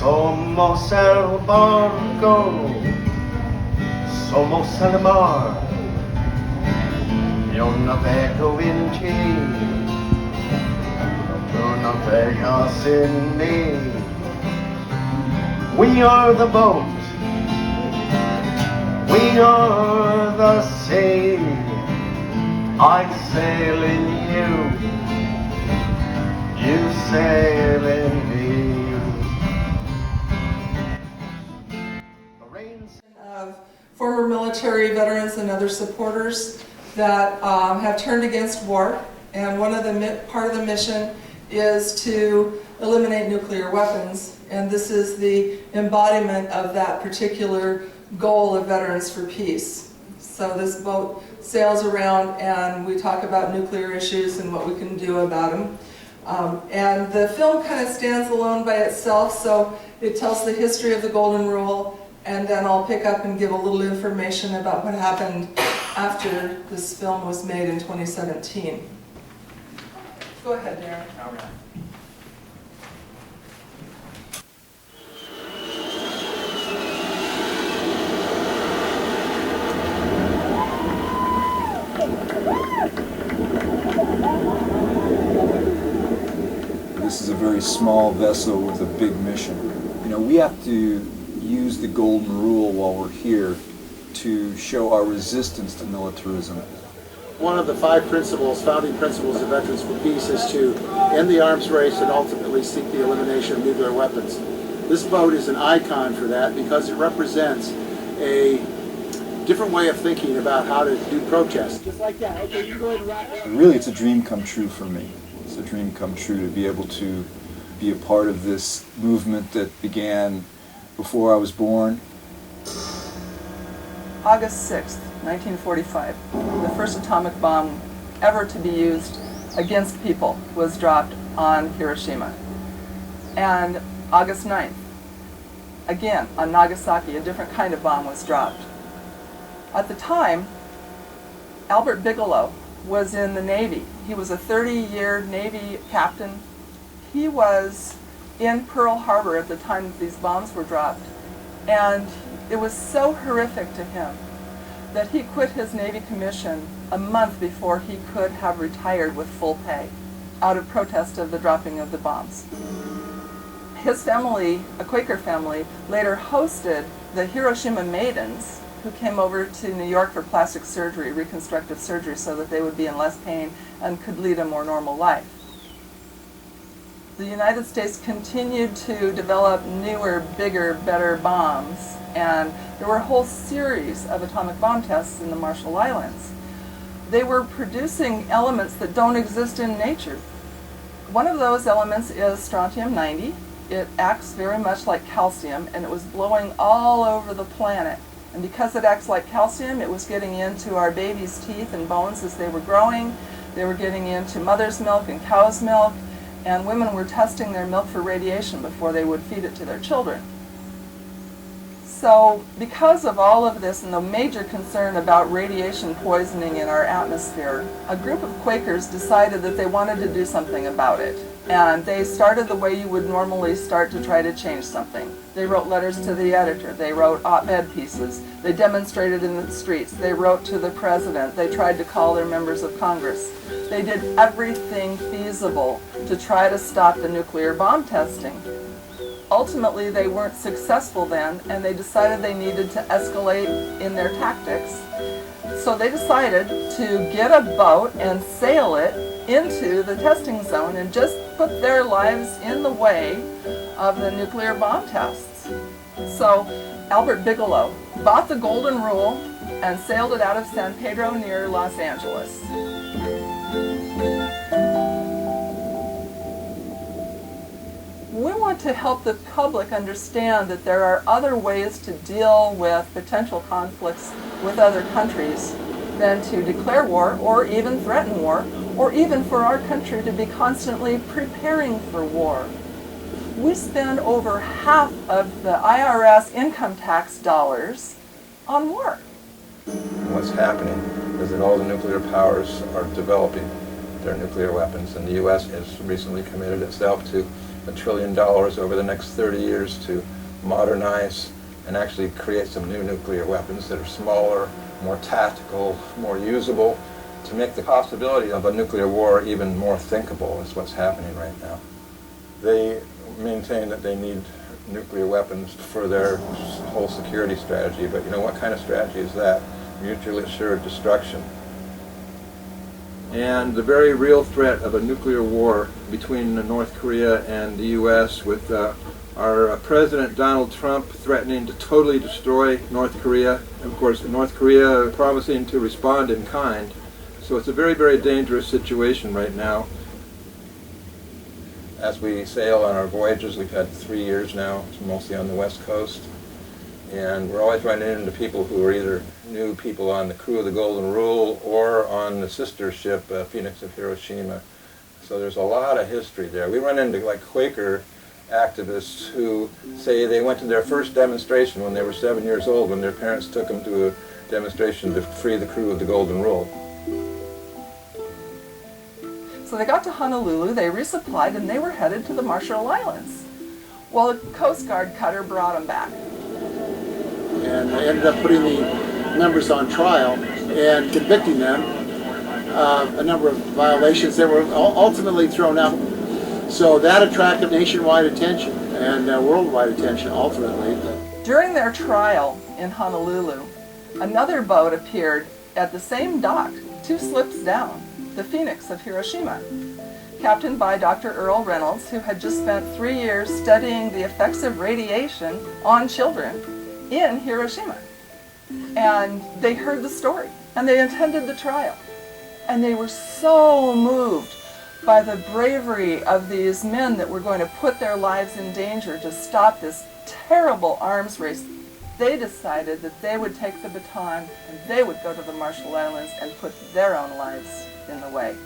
Somos el barco, somos el mar. Yo navego en ti, tú navegas en mí. We are the boat, we are the sea. I sail in you sail in me. Of former military veterans and other supporters that have turned against war, and part of the mission is to eliminate nuclear weapons, and this is the embodiment of that particular goal of Veterans for Peace. So this boat sails around and we talk about nuclear issues and what we can do about them. And the film kind of stands alone by itself, so it tells the history of the Golden Rule, and then I'll pick up and give a little information about what happened after this film was made in 2017. Go ahead, Darren. All right. This is a very small vessel with a big mission. You know, we have to use the Golden Rule while we're here to show our resistance to militarism. One of the 5 principles, founding principles of Veterans for Peace, is to end the arms race and ultimately seek the elimination of nuclear weapons. This boat is an icon for that because it represents a different way of thinking about how to do protests. Just like that. Okay, you go ahead and rock it. Really, it's a dream come true for me. It's a dream come true to be able to be a part of this movement that began before I was born. August 6th, 1945, the first atomic bomb ever to be used against people was dropped on Hiroshima. And August 9th, again on Nagasaki, a different kind of bomb was dropped. At the time, Albert Bigelow was in the Navy. He was a 30-year Navy captain. He was in Pearl Harbor at the time that these bombs were dropped, and it was so horrific to him that he quit his Navy commission a month before he could have retired with full pay out of protest of the dropping of the bombs. His family, a Quaker family, later hosted the Hiroshima Maidens, who came over to New York for plastic surgery, reconstructive surgery, so that they would be in less pain and could lead a more normal life. The United States continued to develop newer, bigger, better bombs, and there were a whole series of atomic bomb tests in the Marshall Islands. They were producing elements that don't exist in nature. One of those elements is strontium-90. It acts very much like calcium, and it was blowing all over the planet. And because it acts like calcium, it was getting into our babies' teeth and bones as they were growing. They were getting into mother's milk and cow's milk, and women were testing their milk for radiation before they would feed it to their children. So because of all of this and the major concern about radiation poisoning in our atmosphere, a group of Quakers decided that they wanted to do something about it. And they started the way you would normally start to try to change something. They wrote letters to the editor, they wrote op-ed pieces, they demonstrated in the streets, they wrote to the president, they tried to call their members of Congress. They did everything feasible to try to stop the nuclear bomb testing. Ultimately, they weren't successful then, and they decided they needed to escalate in their tactics. So they decided to get a boat and sail it into the testing zone and just put their lives in the way of the nuclear bomb tests. So Albert Bigelow bought the Golden Rule and sailed it out of San Pedro near Los Angeles. We want to help the public understand that there are other ways to deal with potential conflicts with other countries than to declare war or even threaten war, or even for our country to be constantly preparing for war. We spend over half of the IRS income tax dollars on war. What's happening is that all the nuclear powers are developing their nuclear weapons, and the U.S. has recently committed itself to $1 trillion over the next 30 years to modernize and actually create some new nuclear weapons that are smaller, more tactical, more usable, to make the possibility of a nuclear war even more thinkable is what's happening right now. They maintain that they need nuclear weapons for their whole security strategy, but you know, what kind of strategy is that? Mutually assured destruction. And the very real threat of a nuclear war between North Korea and the U.S. with our President Donald Trump threatening to totally destroy North Korea, and of course North Korea promising to respond in kind. So it's a very, very dangerous situation right now. As we sail on our voyages, we've had 3 years now, mostly on the West Coast, and we're always running into people who are either new people on the crew of the Golden Rule or on the sister ship, Phoenix of Hiroshima. So there's a lot of history there. We run into like Quaker activists who say they went to their first demonstration when they were 7 years old, when their parents took them to a demonstration to free the crew of the Golden Rule. So they got to Honolulu, they resupplied, and they were headed to the Marshall Islands. Well, a Coast Guard cutter brought them back. And they ended up putting the members on trial and convicting them of a number of violations that were ultimately thrown out. So that attracted nationwide attention and worldwide attention ultimately. During their trial in Honolulu, another boat appeared at the same dock, 2 slips down, the Phoenix of Hiroshima, captained by Dr. Earl Reynolds, who had just spent 3 years studying the effects of radiation on children in Hiroshima. And they heard the story, and they attended the trial. And they were so moved by the bravery of these men that were going to put their lives in danger to stop this terrible arms race. They decided that they would take the baton and they would go to the Marshall Islands and put their own lives in the way.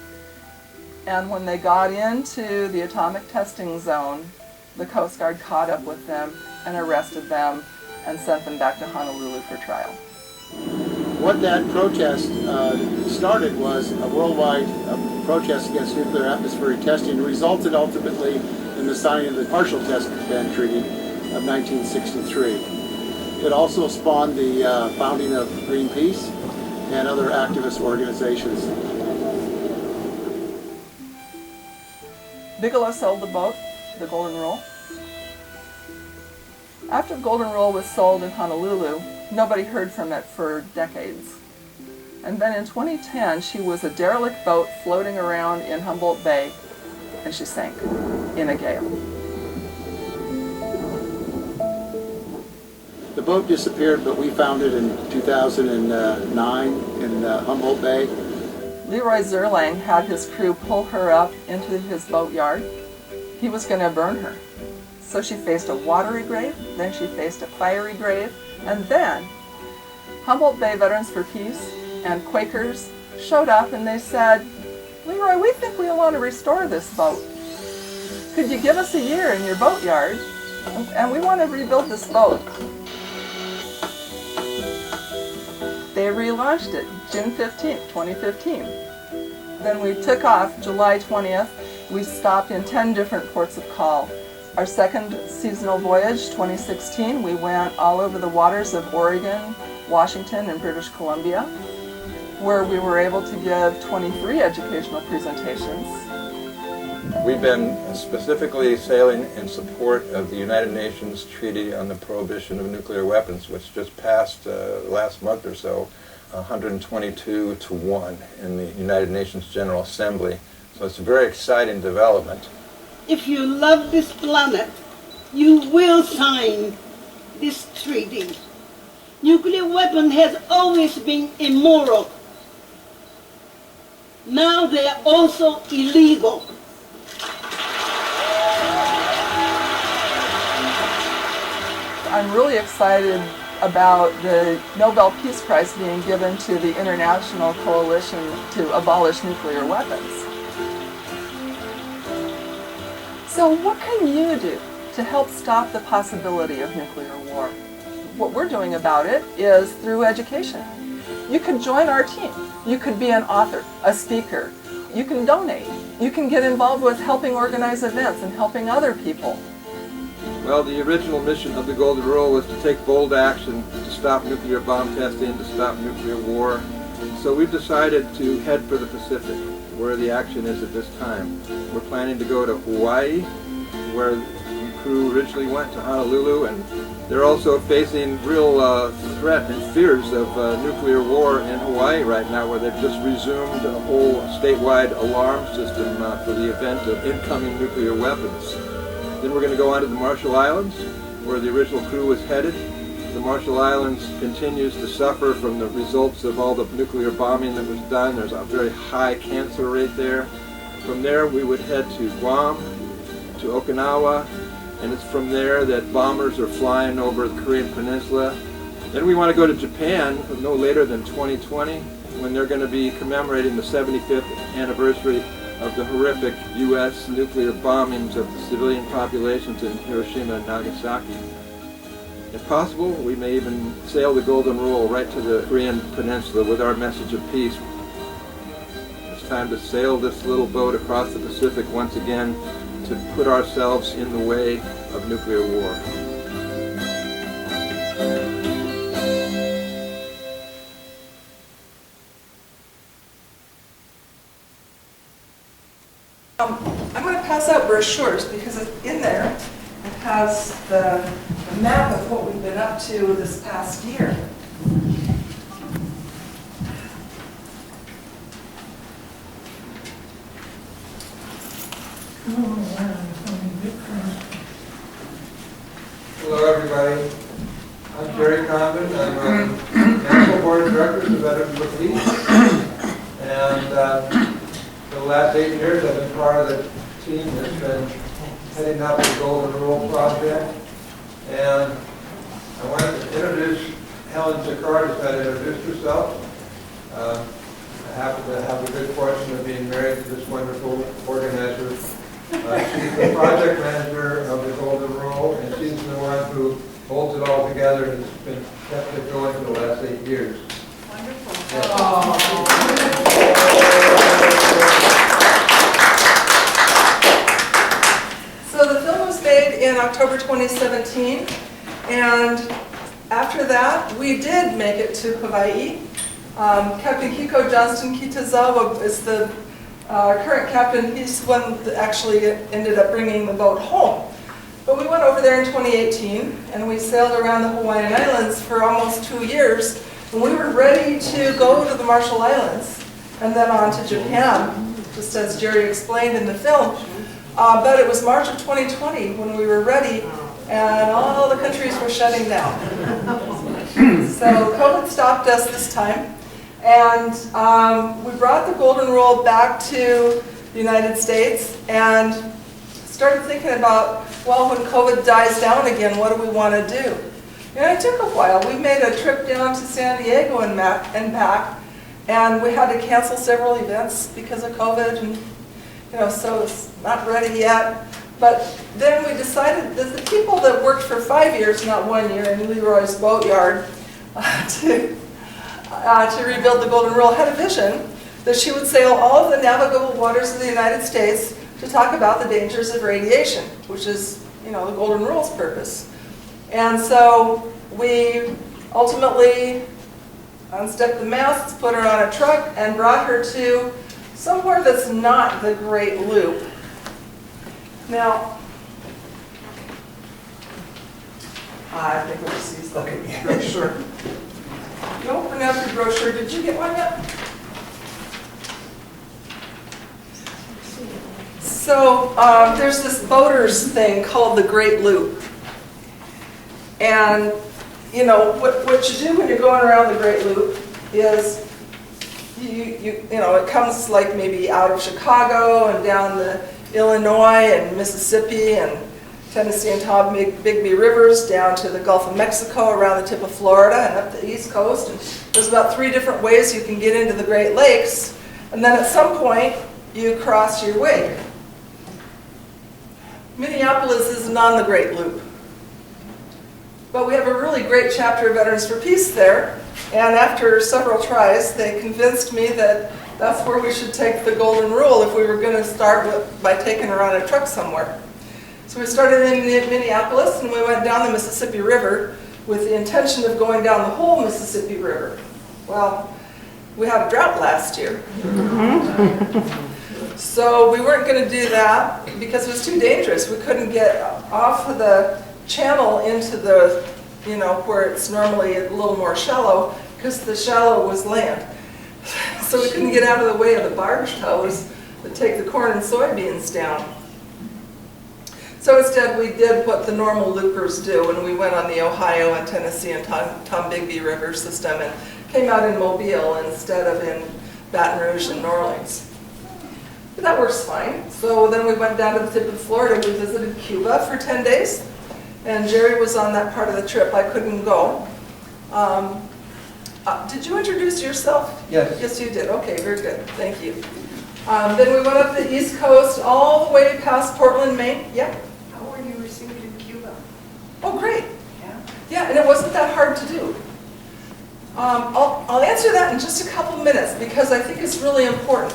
And when they got into the atomic testing zone, the Coast Guard caught up with them and arrested them and sent them back to Honolulu for trial. What that protest started was a worldwide protest against nuclear atmospheric testing, and resulted ultimately in the signing of the Partial Test Ban Treaty of 1963. It also spawned the founding of Greenpeace and other activist organizations. Bigelow sold the boat, the Golden Rule. After the Golden Rule was sold in Honolulu, nobody heard from it for decades. And then in 2010, she was a derelict boat floating around in Humboldt Bay, and she sank in a gale. The boat disappeared, but we found it in 2009 in Humboldt Bay. Leroy Zerlang had his crew pull her up into his boatyard. He was going to burn her. So she faced a watery grave, then she faced a fiery grave, and then Humboldt Bay Veterans for Peace and Quakers showed up and they said, "Leroy, we think we want to restore this boat. Could you give us a year in your boatyard? And we want to rebuild this boat." They relaunched it June 15th, 2015. Then we took off July 20th. We stopped in 10 different ports of call. Our second seasonal voyage, 2016, we went all over the waters of Oregon, Washington, and British Columbia, where we were able to give 23 educational presentations. We've been specifically sailing in support of the United Nations Treaty on the Prohibition of Nuclear Weapons, which just passed last month or so, 122 to 1 in the United Nations General Assembly. So it's a very exciting development. If you love this planet, you will sign this treaty. Nuclear weapon has always been immoral. Now they are also illegal. I'm really excited about the Nobel Peace Prize being given to the International Coalition to abolish nuclear weapons. So what can you do to help stop the possibility of nuclear war? What we're doing about it is through education. You could join our team. You could be an author, a speaker, you can donate. You can get involved with helping organize events and helping other people. Well, the original mission of the Golden Rule was to take bold action to stop nuclear bomb testing, to stop nuclear war. So we've decided to head for the Pacific, where the action is at this time. We're planning to go to Hawaii, where the crew originally went, to Honolulu, and they're also facing real threat and fears of nuclear war in Hawaii right now, where they've just resumed a whole statewide alarm system for the event of incoming nuclear weapons. Then we're going to go on to the Marshall Islands, where the original crew was headed. The Marshall Islands continues to suffer from the results of all the nuclear bombing that was done. There's a very high cancer rate there. From there we would head to Guam, to Okinawa, and it's from there that bombers are flying over the Korean Peninsula. Then we want to go to Japan no later than 2020, when they're going to be commemorating the 75th anniversary of the horrific U.S. nuclear bombings of the civilian populations in Hiroshima and Nagasaki. If possible, we may even sail the Golden Rule right to the Korean Peninsula with our message of peace. It's time to sail this little boat across the Pacific once again to put ourselves in the way of nuclear war. I'm going to pass out brochures because in there it has the map of what we've been up to this past year. Hello everybody, I'm Gerry Condon. I'm on the National Board of Directors of Veterans for Peace, and for the last 8 years I've been part of the team that's been heading up the Golden Rule project. And I wanted to introduce Helen Jaccard, who's not introduced herself. I happen to have the good fortune of being married to this wonderful organizer. She's the project manager of the Golden Rule, and she's the one who holds it all together and has been kept it going for the last 8 years. Wonderful. Yeah. So the film was made in October 2017, and after that we did make it to Hawaii. Captain Kiko Johnston Kitazawa is the current captain. He's the one that actually ended up bringing the boat home. But we went over there in 2018, and we sailed around the Hawaiian Islands for almost 2 years. And we were ready to go to the Marshall Islands and then on to Japan, just as Gerry explained in the film. But it was March of 2020 when we were ready, and all the countries were shutting down. So COVID stopped us this time, and we brought the Golden Rule back to the United States and started thinking about, well, when COVID dies down again, what do we want to do? And it took a while. We made a trip down to San Diego and back, and we had to cancel several events because of COVID, and so it's not ready yet. But then we decided that the people that worked for 5 years, not 1 year, in Leroy's boatyard to rebuild the Golden Rule had a vision that she would sail all of the navigable waters of the United States to talk about the dangers of radiation, which is, the Golden Rule's purpose. And so we ultimately unstepped the masts, put her on a truck, and brought her to somewhere that's not the Great Loop. Now, I think we'll just use the brochure. You open up your brochure. Did you get one yet? So there's this boaters thing called the Great Loop. And, what you do when you're going around the Great Loop is it comes like maybe out of Chicago and down the Illinois and Mississippi and Tennessee and Tombigbee rivers down to the Gulf of Mexico, around the tip of Florida and up the East Coast. And there's about 3 different ways you can get into the Great Lakes. And then at some point, you cross your way. Minneapolis isn't on the Great Loop. But we have a really great chapter of Veterans for Peace there. And after several tries, they convinced me that that's where we should take the golden rule if we were going to start by taking her on a truck somewhere. So we started in Minneapolis and we went down the Mississippi River with the intention of going down the whole Mississippi River. Well, we had a drought last year. So we weren't going to do that because it was too dangerous. We couldn't get off of the channel into the, where it's normally a little more shallow, because the shallow was land. So we couldn't get out of the way of the barge tows that take the corn and soybeans down. So instead we did what the normal loopers do, and we went on the Ohio and Tennessee and Tombigbee River system and came out in Mobile instead of in Baton Rouge and New Orleans. But that works fine. So then we went down to the tip of Florida. We visited Cuba for 10 days. And Gerry was on that part of the trip. I couldn't go. Did you introduce yourself? Yes. Yes, you did. Okay, very good. Thank you. Then we went up the East Coast all the way past Portland, Maine. Yeah? How were you received in Cuba? Oh, great. Yeah. Yeah, and it wasn't that hard to do. I'll answer that in just a couple minutes because I think it's really important.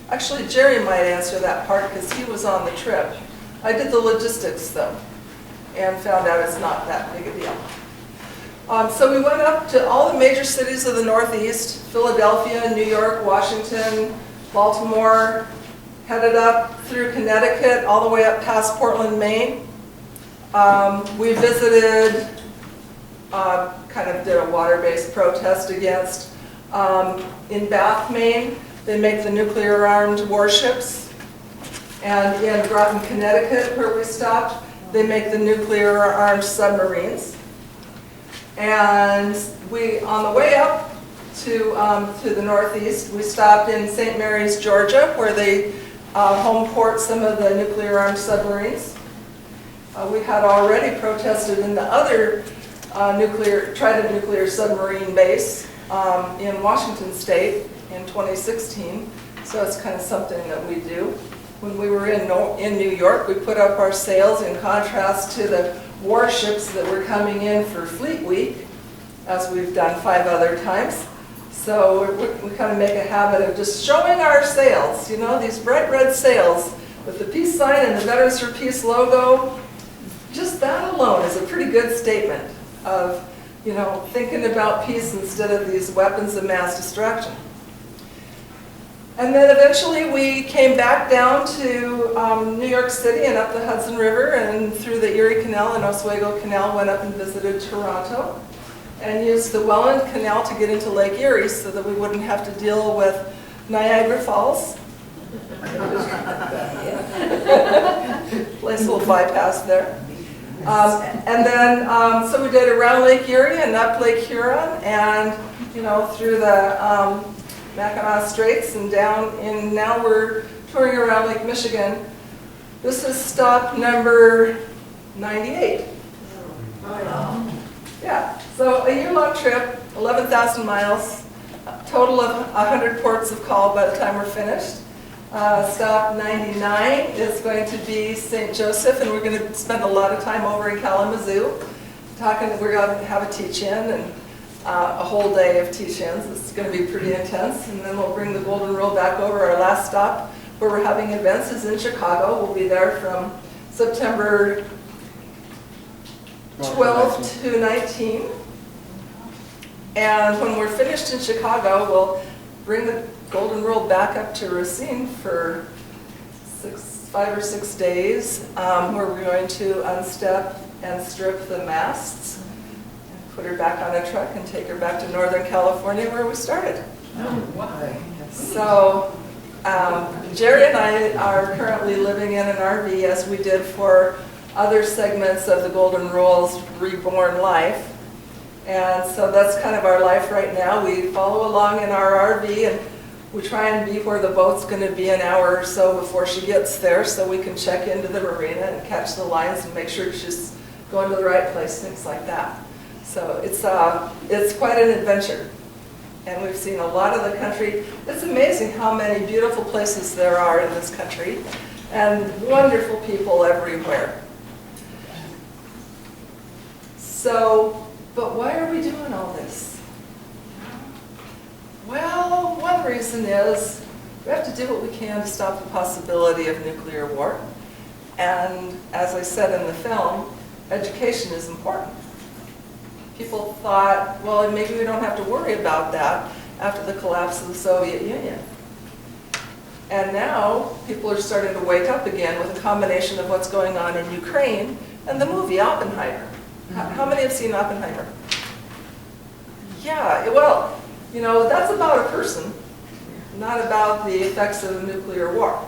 Actually, Gerry might answer that part because he was on the trip. I did the logistics, though, and found out it's not that big a deal. So we went up to all the major cities of the Northeast, Philadelphia, New York, Washington, Baltimore, headed up through Connecticut, all the way up past Portland, Maine. We visited, kind of did a water-based protest against, in Bath, Maine, they make the nuclear-armed warships. And in Groton, Connecticut, where we stopped, they make the nuclear-armed submarines. And we, on the way up to the Northeast, we stopped in St. Mary's, Georgia, where they home port some of the nuclear-armed submarines. We had already protested in the other Trident nuclear submarine base in Washington State in 2016. So it's kind of something that we do. When we were in New York, we put up our sails in contrast to the warships that were coming in for Fleet Week, as we've done 5 other times. So we kind of make a habit of just showing our sails, these bright red sails with the peace sign and the Veterans for Peace logo. Just that alone is a pretty good statement of, thinking about peace instead of these weapons of mass destruction. And then eventually we came back down to New York City and up the Hudson River and through the Erie Canal and Oswego Canal, went up and visited Toronto and used the Welland Canal to get into Lake Erie so that we wouldn't have to deal with Niagara Falls. Nice little bypass there. And then, so we did around Lake Erie and up Lake Huron and, through the Mackinac Straits and down in, now we're touring around Lake Michigan. This is stop number 98. Yeah, so a year-long trip, 11,000 miles, a total of 100 ports of call by the time we're finished. Stop 99 is going to be St. Joseph, and we're going to spend a lot of time over in Kalamazoo talking. We're going to have a teach-in and a whole day of teach-ins. It's going to be pretty intense, and then we'll bring the Golden Rule back over. Our last stop where we're having events is in Chicago. We'll be there from September 12th to 19. And when we're finished in Chicago, we'll bring the Golden Rule back up to Racine for 5 or 6 days, where we're going to unstep and strip the masts, and put her back on a truck and take her back to Northern California where we started. Oh, wow. So Gerry and I are currently living in an RV, as we did for other segments of the Golden Rule's Reborn Life. And so that's kind of our life right now. We follow along in our RV and we try and be where the boat's going to be an hour or so before she gets there, so we can check into the marina and catch the lines and make sure she's going to the right place, things like that. So it's quite an adventure. And we've seen a lot of the country. It's amazing how many beautiful places there are in this country and wonderful people everywhere. So, but why are we doing all this? Well, one one reason is we have to do what we can to stop the possibility of nuclear war. And as I said in the film, education is important. People thought, well, maybe we don't have to worry about that after the collapse of the Soviet Union. And now people are starting to wake up again with a combination of what's going on in Ukraine and the movie Oppenheimer. How many have seen Oppenheimer? Yeah, well, you know, that's about a person, not about the effects of a nuclear war.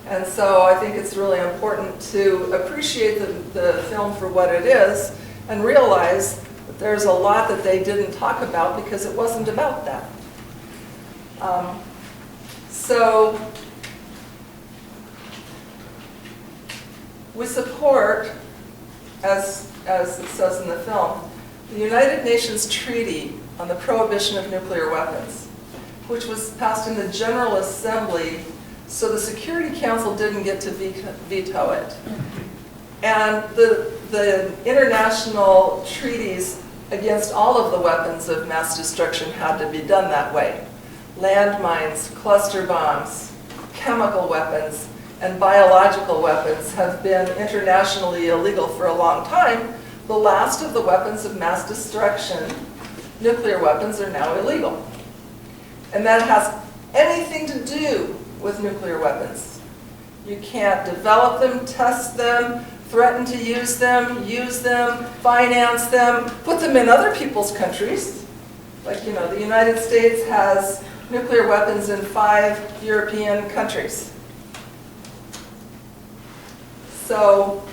And so I think it's really important to appreciate the film for what it is and realize that there's a lot that they didn't talk about because it wasn't about that. So we support, as it says in the film, the United Nations Treaty on the Prohibition of Nuclear Weapons, which was passed in the General Assembly, so the Security Council didn't get to veto it. And the international treaties against all of the weapons of mass destruction had to be done that way. Landmines, cluster bombs, chemical weapons, and biological weapons have been internationally illegal for a long time. The last of the weapons of mass destruction, nuclear weapons, are now illegal. And that has anything to do with nuclear weapons. You can't develop them, test them, threaten to use them, finance them, put them in other people's countries. Like, you know, the United States has nuclear weapons in 5 European countries. So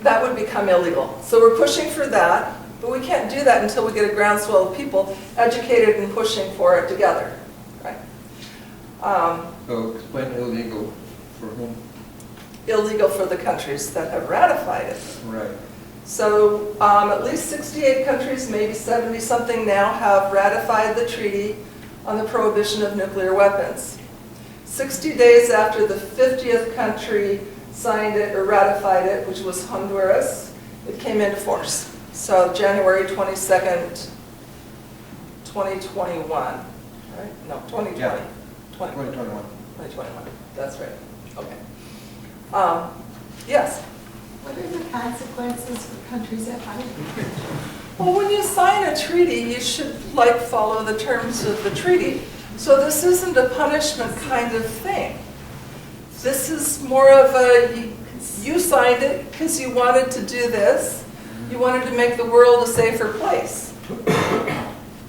that would become illegal. So we're pushing for that, but we can't do that until we get a groundswell of people educated and pushing for it together, right? So explain illegal for whom? Illegal for the countries that have ratified it. Right. So at least 68 countries, maybe 70-something now, have ratified the treaty on the prohibition of nuclear weapons. 60 days after the 50th country signed it or ratified it, which was Honduras, it came into force. So January 22nd, 2021, right? No, 2020. Yeah. 2021. 2021. 2021, that's right. Okay. Yes? What are the consequences for countries that violate it? Well, when you sign a treaty, you should follow the terms of the treaty. So this isn't a punishment kind of thing. This is more of a, you signed it because you wanted to do this. You wanted to make the world a safer place.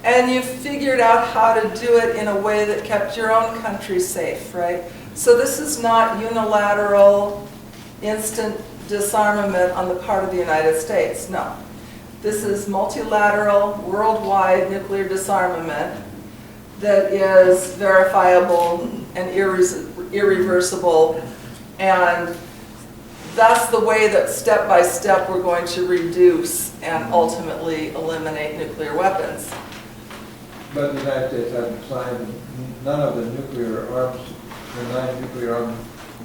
And you figured out how to do it in a way that kept your own country safe, right? So this is not unilateral, instant disarmament on the part of the United States, no. This is multilateral, worldwide nuclear disarmament that is verifiable and irreversible, and that's the way that step by step we're going to reduce and ultimately eliminate nuclear weapons. But the United States hasn't signed, none of the nuclear arms, the 9 nuclear armed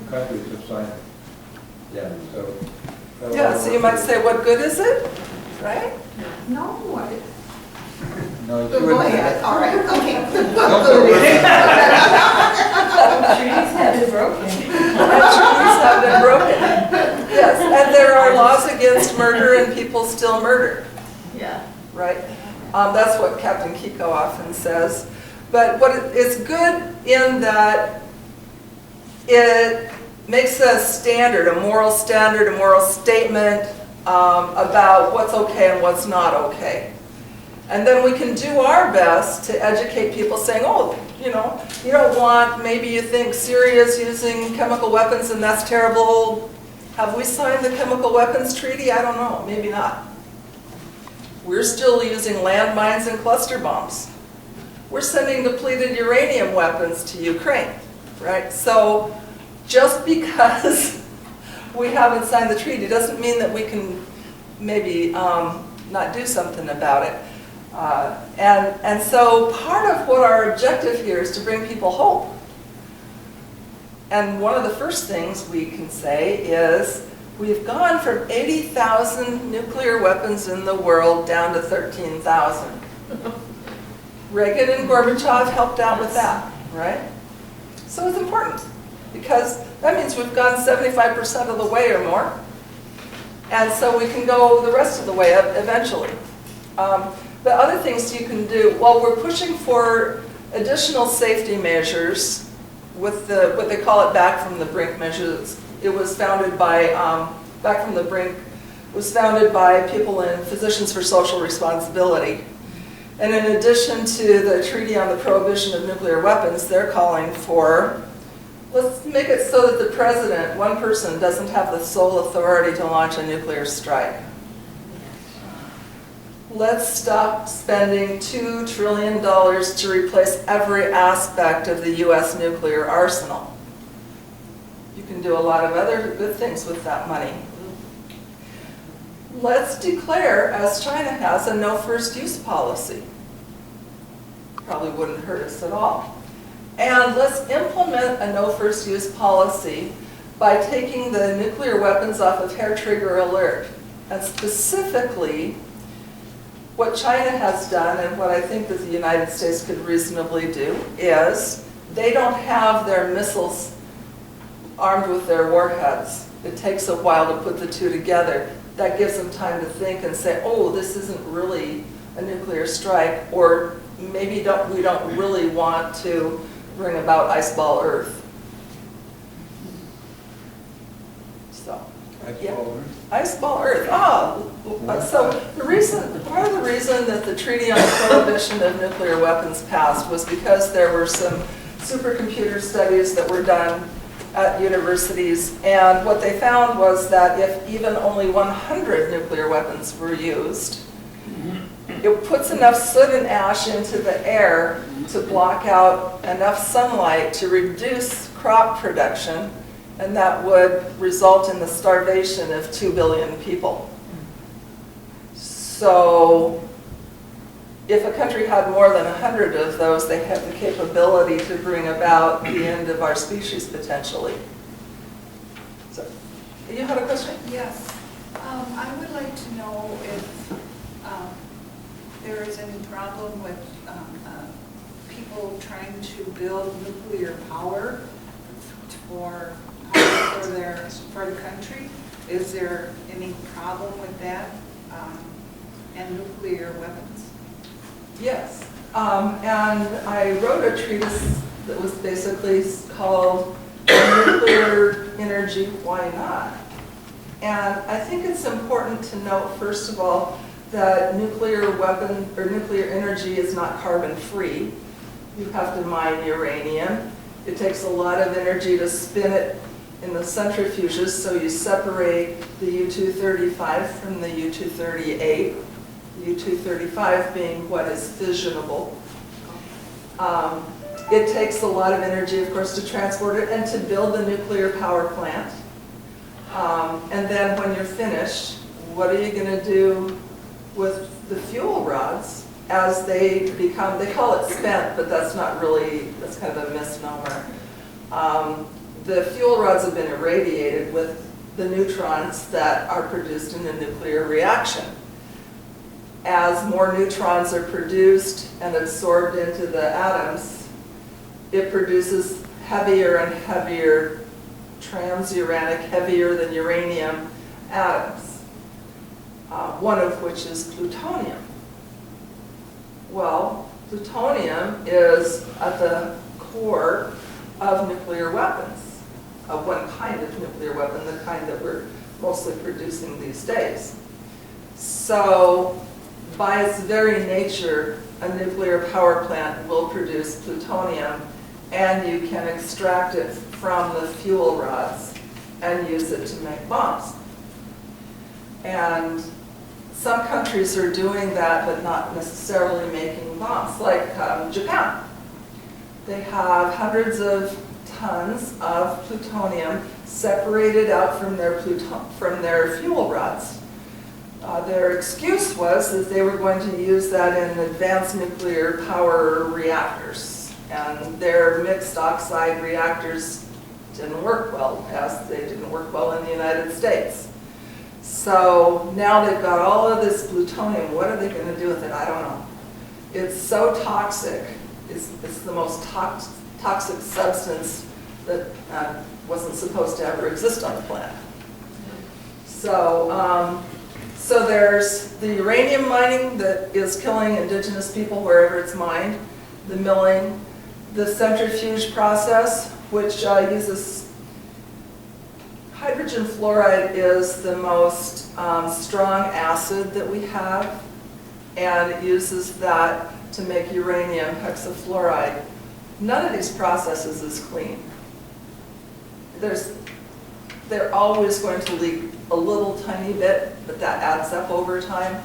countries have signed it. Yeah, so. Yeah, so you might say, what good is it, right? No, what? No, Good you boy, wouldn't. all right, okay. Treaties have been broken. And treaties have been broken. Yes, and there are laws against murder and people still murder, Yeah. right? That's what Captain Kiko often says. But it's good in that it makes a standard, a moral standard, a moral statement about what's okay and what's not okay. And then we can do our best to educate people saying, oh, you know, you don't want, maybe you think Syria's using chemical weapons and that's terrible. Have we signed the chemical weapons treaty? I don't know, maybe not. We're still using landmines and cluster bombs. We're sending depleted uranium weapons to Ukraine, right? So just because we haven't signed the treaty doesn't mean that we can maybe not do something about it. And so part of what our objective here is to bring people hope. And one of the first things we can say is we've gone from 80,000 nuclear weapons in the world down to 13,000. Reagan and Gorbachev helped out with that, right? So it's important because that means we've gone 75% of the way or more. And so we can go the rest of the way up eventually. The other things you can do, while we're pushing for additional safety measures with what they call it back from the brink measures, it was founded by, back from the brink was founded by people in Physicians for Social Responsibility. And in addition to the Treaty on the Prohibition of Nuclear Weapons, they're calling for, let's make it so that the president, one person, doesn't have the sole authority to launch a nuclear strike. Let's stop spending $2 trillion to replace every aspect of the US nuclear arsenal. You can do a lot of other good things with that money. Let's declare, as China has, a no first use policy. Probably wouldn't hurt us at all. And let's implement a no first use policy by taking the nuclear weapons off of hair trigger alert. And specifically, what China has done, and what I think that the United States could reasonably do, is they don't have their missiles armed with their warheads. It takes a while to put the two together. That gives them time to think and say, oh, this isn't really a nuclear strike, or maybe we don't really want to bring about Iceball Earth. So, yeah. Iceball Earth. So part of the reason that the Treaty on the Prohibition of Nuclear Weapons passed was because there were some supercomputer studies that were done at universities, and what they found was that if even only 100 nuclear weapons were used, it puts enough soot and ash into the air to block out enough sunlight to reduce crop production, and that would result in the starvation of 2 billion people. So if a country had more than 100 of those, they have the capability to bring about the end of our species potentially. So, you had a question? Yes. I would like to know if there is any problem with people trying to build nuclear power for the country. Is there any problem with that and nuclear weapons? Yes, and I wrote a treatise that was basically called Nuclear Energy, Why Not? And I think it's important to note, first of all, that nuclear weapon or nuclear energy is not carbon free. You have to mine uranium. It takes a lot of energy to spin it in the centrifuges, so you separate the U-235 from the U-238. U-235 being what is fissionable. It takes a lot of energy, of course, to transport it and to build the nuclear power plant. And then when you're finished, what are you going to do with the fuel rods as they become, they call it spent, but that's not really, that's kind of a misnomer. The fuel rods have been irradiated with the neutrons that are produced in a nuclear reaction. As more neutrons are produced and absorbed into the atoms, it produces heavier and heavier transuranic, heavier than uranium atoms, one of which is plutonium. Well, plutonium is at the core of nuclear weapons, of one kind of nuclear weapon, the kind that we're mostly producing these days. So, by its very nature, a nuclear power plant will produce plutonium, and you can extract it from the fuel rods and use it to make bombs. And some countries are doing that, but not necessarily making bombs, like Japan. They have hundreds of tons of plutonium separated out from their fuel rods. Their excuse was that they were going to use that in advanced nuclear power reactors. And their mixed oxide reactors didn't work well, as they didn't work well in the United States. So now they've got all of this plutonium. What are they going to do with it? I don't know. It's so toxic, it's the most toxic substance that wasn't supposed to ever exist on the planet. So, so there's the uranium mining that is killing indigenous people wherever it's mined, the milling, the centrifuge process, which uses hydrogen fluoride is the most strong acid that we have, and it uses that to make uranium hexafluoride. None of these processes is clean. They're always going to leak a little tiny bit, but that adds up over time.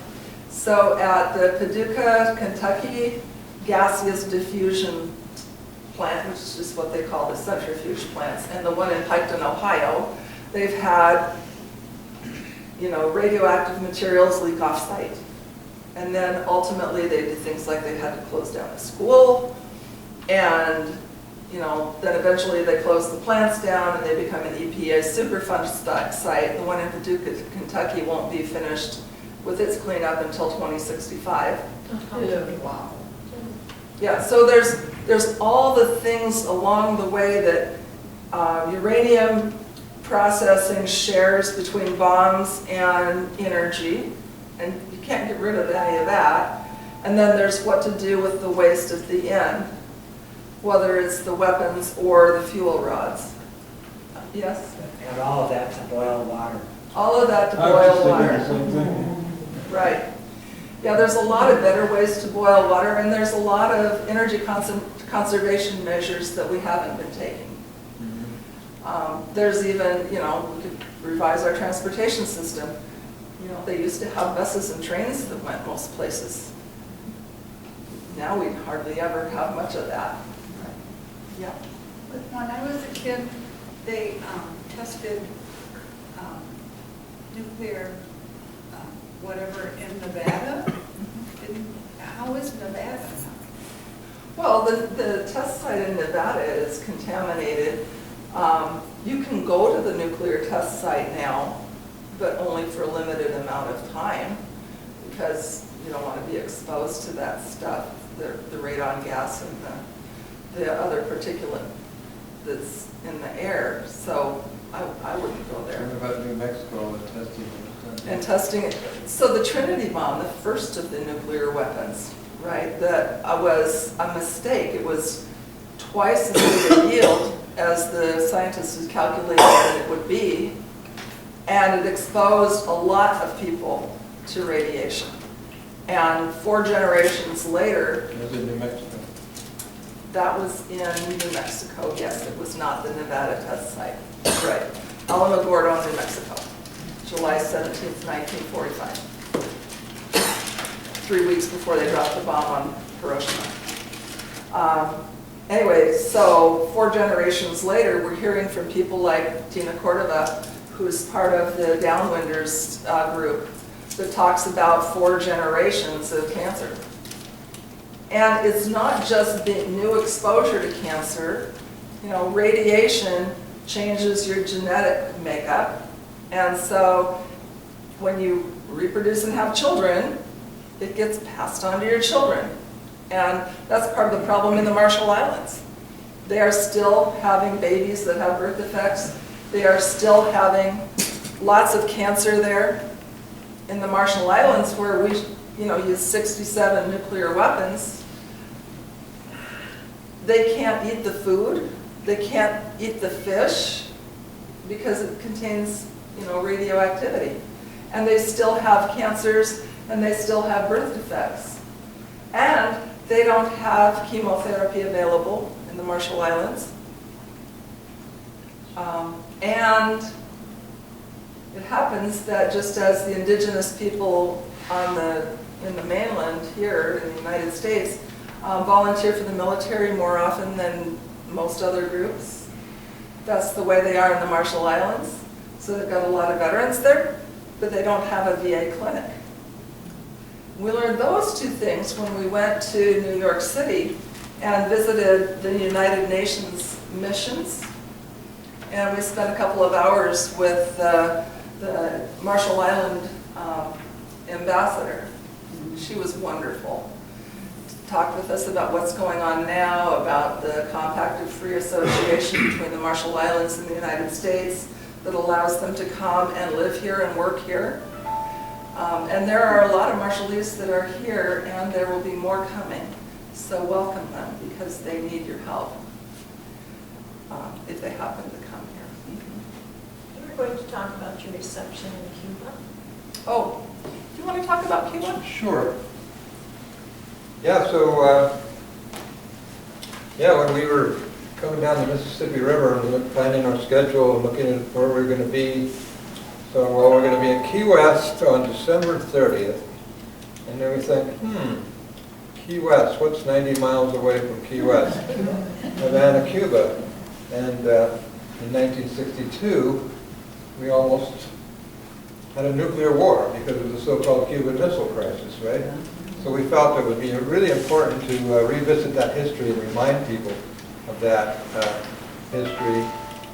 So at the Paducah, Kentucky gaseous diffusion plant, which is just what they call the centrifuge plants, and the one in Piketon, Ohio, they've had, you know, radioactive materials leak off-site. And then ultimately they did things like they had to close down a school, and you know, then eventually they close the plants down and they become an EPA Superfund site. The one in Paducah, Kentucky won't be finished with its cleanup until 2065. Wow. Yeah, so there's all the things along the way that uranium processing shares between bombs and energy, and you can't get rid of any of that. And then there's what to do with the waste at the end, whether it's the weapons or the fuel rods. Yes? And all of that to boil water. All of that to I was boil just water. thinking the same thing. Right. Yeah, there's a lot of better ways to boil water, and there's a lot of energy conservation measures that we haven't been taking. There's even, you know, we could revise our transportation system. You know, they used to have buses and trains that went most places. Now we hardly ever have much of that. Yeah. But when I was a kid, they tested nuclear whatever in Nevada. How is Nevada now? Well, the test site in Nevada is contaminated. You can go to the nuclear test site now, but only for a limited amount of time, because you don't want to be exposed to that stuff, the radon gas and the other particulate that's in the air. So I wouldn't go there. What about New Mexico and testing? And testing it. So the Trinity bomb, the first of the nuclear weapons, right, that was a mistake. It was twice as big a yield as the scientists had calculated that it would be, and it exposed a lot of people to radiation. And 4 generations later, Was it New Mexico? that was in New Mexico. Yes, it was not the Nevada test site. Right. Alamogordo, New Mexico. July 17th, 1945. 3 weeks before they dropped the bomb on Hiroshima. Anyway, so 4 generations later, we're hearing from people like Tina Cordova, who's part of the Downwinders group, that talks about 4 generations of cancer. And it's not just the new exposure to cancer. You know, radiation changes your genetic makeup. And so when you reproduce and have children, it gets passed on to your children. And that's part of the problem in the Marshall Islands. They are still having babies that have birth defects. They are still having lots of cancer there. In the Marshall Islands, where we, you know, use 67 nuclear weapons, they can't eat the food. They can't eat the fish because it contains, you know, radioactivity. And they still have cancers, and they still have birth defects. And they don't have chemotherapy available in the Marshall Islands. And it happens that just as the indigenous people in the mainland here in the United States volunteer for the military more often than most other groups, that's the way they are in the Marshall Islands. So they've got a lot of veterans there, but they don't have a VA clinic. We learned those 2 things when we went to New York City and visited the United Nations missions. And we spent a couple of hours with the Marshall Island ambassador. She was wonderful. talked with us about what's going on now, about the Compact of Free Association between the Marshall Islands and the United States that allows them to come and live here and work here. And there are a lot of Marshallese that are here, and there will be more coming. So welcome them, because they need your help if they happen to come here. We're going to talk about your reception in Cuba. Oh, do you want to talk about Cuba? Sure. Yeah, so, when we were coming down the Mississippi River and planning our schedule and looking at where we were going to be, so, well, we're going to be in Key West on December 30th, and then we think, Key West, what's 90 miles away from Key West? Havana, Cuba. And in 1962, we almost had a nuclear war because of the so-called Cuban Missile Crisis, right? So we felt it would be really important to revisit that history and remind people of that history.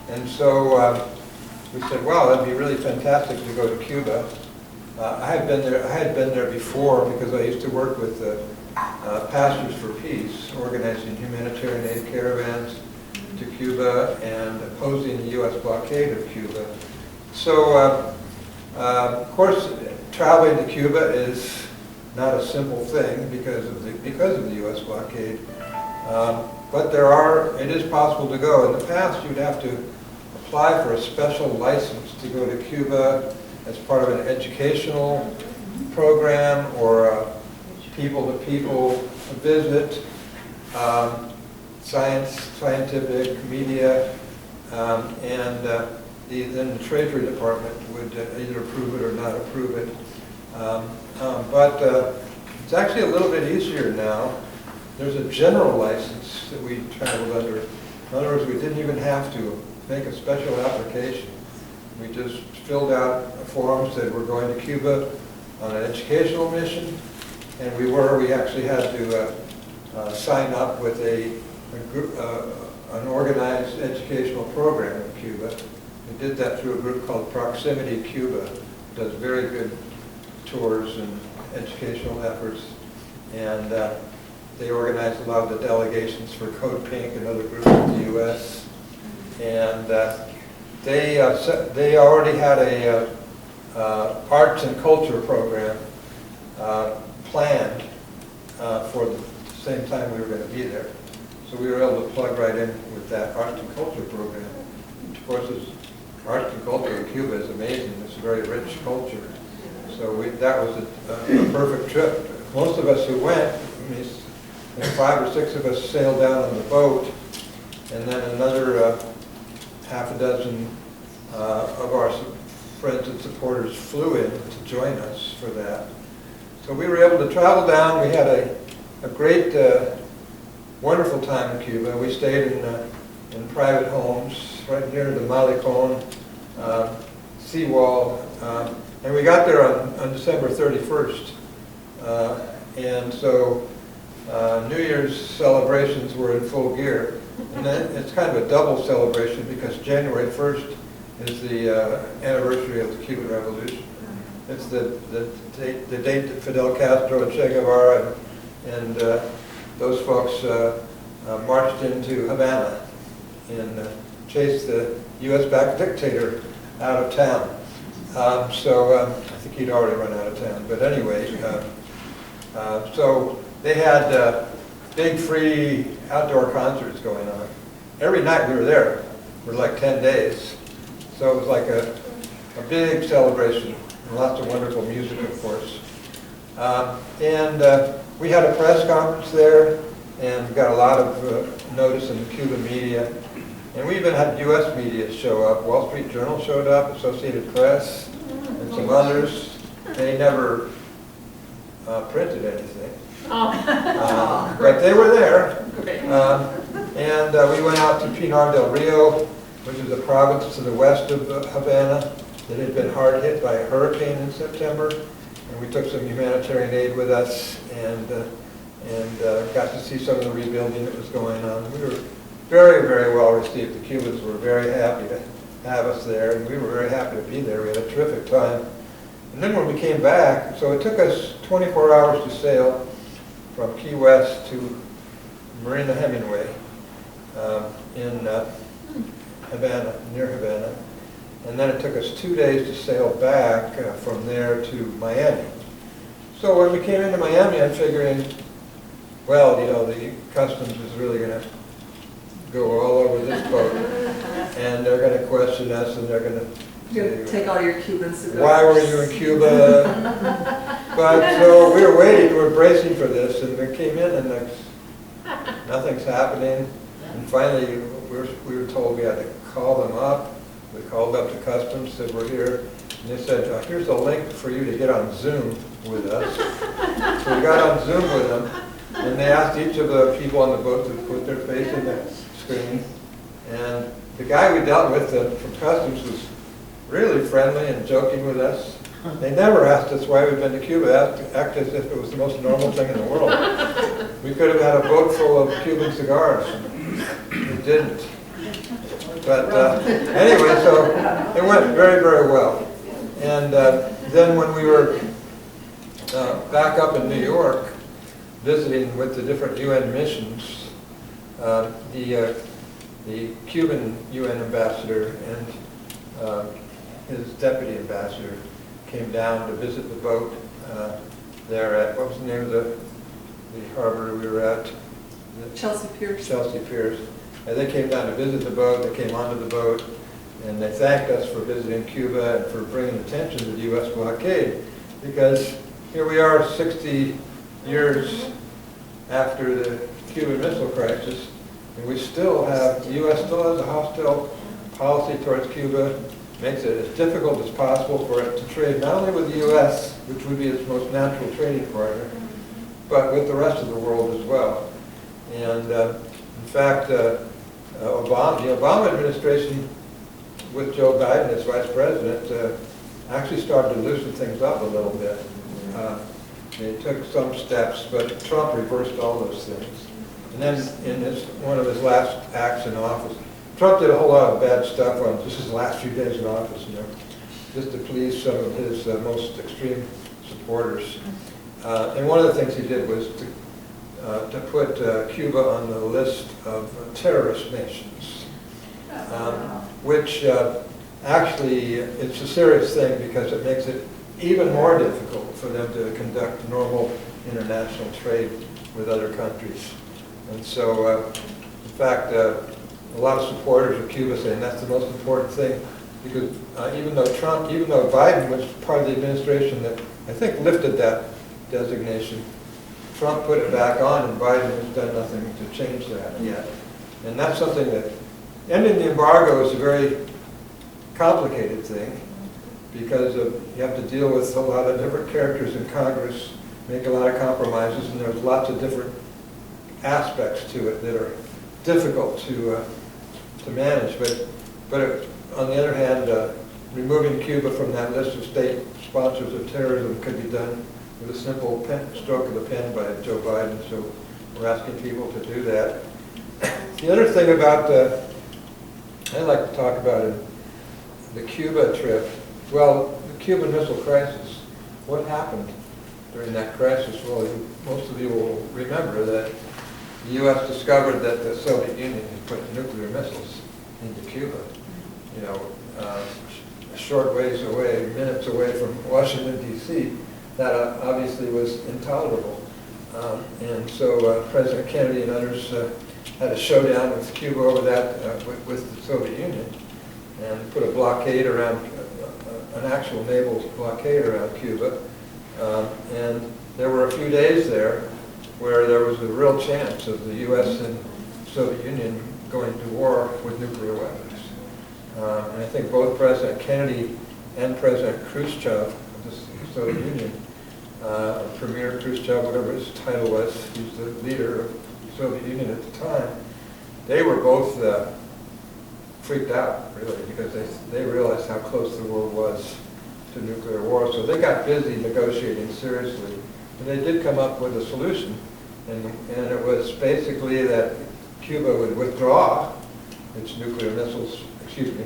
And so we said, wow, that'd be really fantastic to go to Cuba. I had been there before because I used to work with Pastors for Peace, organizing humanitarian aid caravans to Cuba and opposing the U.S. blockade of Cuba. So, of course, traveling to Cuba is not a simple thing because of the U.S. blockade. But it is possible to go. In the past, you'd have to apply for a special license to go to Cuba as part of an educational program or a people-to-people visit, scientific, media, and then the Treasury Department would either approve it or not approve it. But it's actually a little bit easier now. There's a general license that we traveled under. In other words, we didn't even have to make a special application. We just filled out a form, said we're going to Cuba on an educational mission, and we actually had to sign up with an organized educational program in Cuba. We did that through a group called Proximity Cuba. It does very good tours and educational efforts, and they organized a lot of the delegations for Code Pink and other groups in the U.S. And they already had a arts and culture program planned for the same time we were going to be there. So we were able to plug right in with that arts and culture program. Of course, arts and culture in Cuba is amazing. It's a very rich culture. So that was a perfect trip. Most of us who went, 5 or 6 of us sailed down on the boat, and then another half a dozen of our friends and supporters flew in to join us for that. So we were able to travel down. We had a great, wonderful time in Cuba. We stayed in private homes right near the Malecon seawall. And we got there on December 31st. And so New Year's celebrations were in full gear. And then it's kind of a double celebration because January 1st is the anniversary of the Cuban Revolution. It's the date that Fidel Castro and Che Guevara and those folks marched into Havana and chased the U.S.-backed dictator out of town. I think he'd already run out of town. But anyway, so they had big free outdoor concerts going on. Every night we were there for like 10 days. So it was like a big celebration. And lots of wonderful music, of course. We had a press conference there and got a lot of notice in the Cuban media. And we even had U.S. media show up. Wall Street Journal showed up, Associated Press, and some others. They never printed anything. But they were there. We went out to Pinar del Rio, which is a province to the west of Havana that had been hard hit by a hurricane in September. And we took some humanitarian aid with us and got to see some of the rebuilding that was going on. We were very, very well received. The Cubans were very happy to have us there, and we were very happy to be there. We had a terrific time. And then when we came back, so it took us 24 hours to sail. from Key West to Marina Hemingway in Havana, near Havana. And then it took us 2 days to sail back from there to Miami. So when we came into Miami, I'm figuring, well, you know, the customs is really going to go all over this boat, and they're going to question us, and they're going to say, Take all your Cuban cigars. why were you in Cuba? But so we were waiting, we were bracing for this, and we came in, and nothing's happening. And finally, we were told we had to call them up. We called up to customs, said we're here, and they said, here's a link for you to get on Zoom with us. So we got on Zoom with them, and they asked each of the people on the boat to put their face in the screen. And the guy we dealt with from customs was really friendly and joking with us. They never asked us why we'd been to Cuba, acted as if it was the most normal thing in the world. We could have had a boat full of Cuban cigars. We didn't. But anyway, so it went very, very well. And then when we were back up in New York, visiting with the different UN missions, the Cuban UN ambassador and his deputy ambassador came down to visit the boat there at, what was the name of the harbor we were at? Chelsea Piers. Chelsea Piers. And they came down to visit the boat, they came onto the boat, and they thanked us for visiting Cuba and for bringing attention to the U.S. blockade, because here we are 60 years after the Cuban Missile Crisis, and we still have, the U.S. still has a hostile policy towards Cuba, makes it as difficult as possible for it to trade not only with the U.S., which would be its most natural trading partner, but with the rest of the world as well. And in fact, the Obama administration, with Joe Biden as vice president, actually started to loosen things up a little bit. They took some steps, but Trump reversed all those things. And then in one of his last acts in office, Trump did a whole lot of bad stuff on just his last few days in office, you know, just to please some of his most extreme supporters. And one of the things he did was to put Cuba on the list of terrorist nations, which actually it's a serious thing because it makes it even more difficult for them to conduct normal international trade with other countries. And so, in fact, a lot of supporters of Cuba saying that's the most important thing, because even though Biden was part of the administration that I think lifted that designation, Trump put it back on, and Biden has done nothing to change that yet. And that's something that, ending the embargo is a very complicated thing, because you have to deal with a lot of different characters in Congress, make a lot of compromises, and there's lots of different aspects to it that are difficult to manage. But on the other hand, removing Cuba from that list of state sponsors of terrorism could be done with a simple stroke of the pen by Joe Biden, so we're asking people to do that. The other thing about, I'd like to talk about the Cuba trip. Well, the Cuban Missile Crisis, what happened during that crisis? Well, most of you will remember that the U.S. discovered that the Soviet Union had put nuclear missiles into Cuba, you know, a short ways away, minutes away from Washington, D.C. That obviously was intolerable. And so President Kennedy and others had a showdown with Cuba over that, with the Soviet Union, and put a blockade around, an actual naval blockade around Cuba. And there were a few days there where there was a real chance of the U.S. and Soviet Union going to war with nuclear weapons. And I think both President Kennedy and President Khrushchev of the Soviet Union, Premier Khrushchev, whatever his title was, he's the leader of the Soviet Union at the time, they were both freaked out, really, because they realized how close the world was to nuclear war. So they got busy negotiating seriously. And they did come up with a solution. And it was basically that Cuba would withdraw its nuclear missiles, excuse me,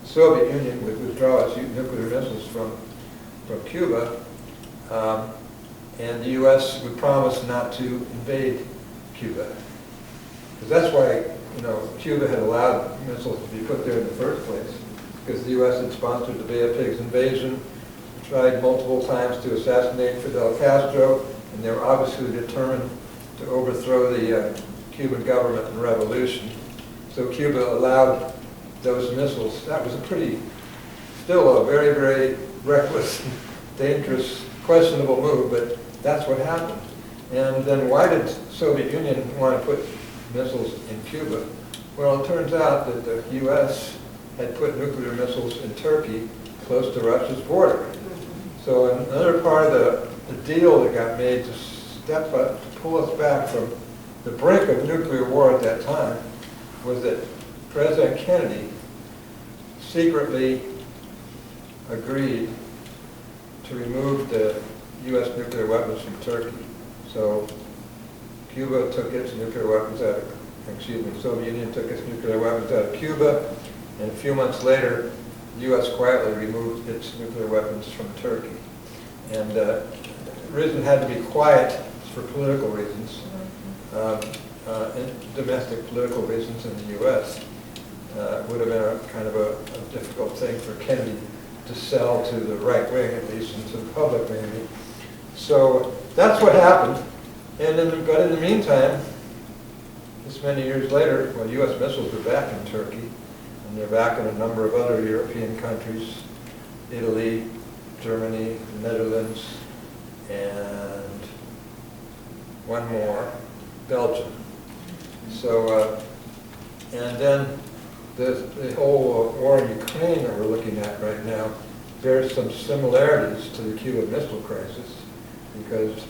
the Soviet Union would withdraw its nuclear missiles from Cuba, and the U.S. would promise not to invade Cuba. Because that's why, Cuba had allowed missiles to be put there in the first place, because the U.S. had sponsored the Bay of Pigs invasion, tried multiple times to assassinate Fidel Castro, and they were obviously determined to overthrow the Cuban government and revolution. So Cuba allowed those missiles. That was still a very, very reckless, dangerous, questionable move, but that's what happened. And then why did the Soviet Union want to put missiles in Cuba? Well, it turns out that the U.S. had put nuclear missiles in Turkey close to Russia's border. So another part of the deal that got made to step up, to pull us back from the brink of nuclear war at that time, was that President Kennedy secretly agreed to remove the U.S. nuclear weapons from Turkey. So Cuba took its nuclear weapons out of, the Soviet Union took its nuclear weapons out of Cuba, and a few months later, the U.S. quietly removed its nuclear weapons from Turkey. And the reason it had to be quiet is for political reasons, and domestic political reasons in the U.S. Would have been a kind of a difficult thing for Kennedy to sell to the right wing, at least, and to the public maybe. So that's what happened. But in the meantime, this many years later, well, U.S. missiles are back in Turkey, and they're back in a number of other European countries, Italy, Germany, the Netherlands, and one more, Belgium. So, and then the whole war in Ukraine that we're looking at right now bears some similarities to the Cuban Missile Crisis, because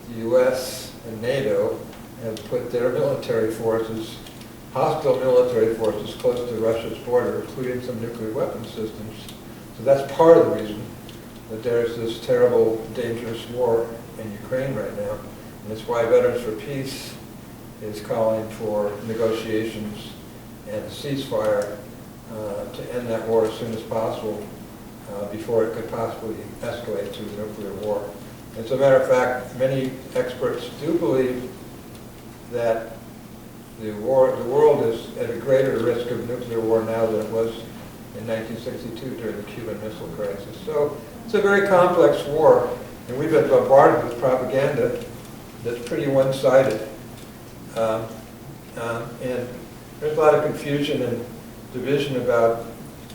the U.S. and NATO have put their military forces, hostile military forces, close to Russia's border, including some nuclear weapon systems. So that's part of the reason that there's this terrible, dangerous war in Ukraine right now. And it's why Veterans for Peace is calling for negotiations and a ceasefire to end that war as soon as possible before it could possibly escalate to a nuclear war. As a matter of fact, many experts do believe that the world is at a greater risk of nuclear war now than it was in 1962 during the Cuban Missile Crisis. So it's a very complex war, and we've been bombarded with propaganda that's pretty one-sided. And there's a lot of confusion and division about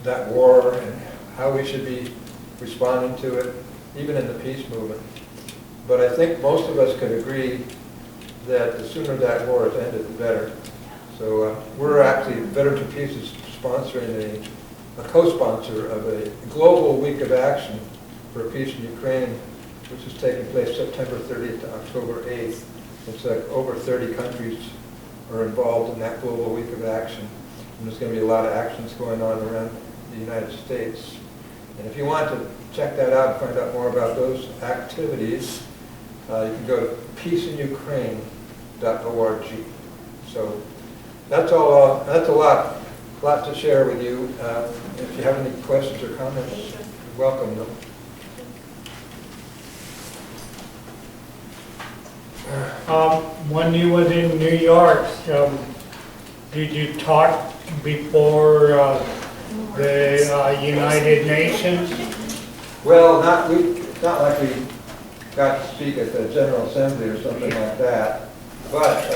that war and how we should be responding to it, even in the peace movement. But I think most of us could agree that the sooner that war is ended, the better. So we're actually, Veterans for Peace is sponsoring a co-sponsor of a global week of action for peace in Ukraine, which is taking place September 30th to October 8th. It's like over 30 countries are involved in that global week of action. And there's going to be a lot of actions going on around the United States. And if you want to check that out and find out more about those activities, you can go to peaceinukraine.org. So that's all. That's a lot to share with you. If you have any questions or comments, welcome them. When you was in New York, did you talk before the United Nations? Well, not like we got to speak at the General Assembly or something like that, but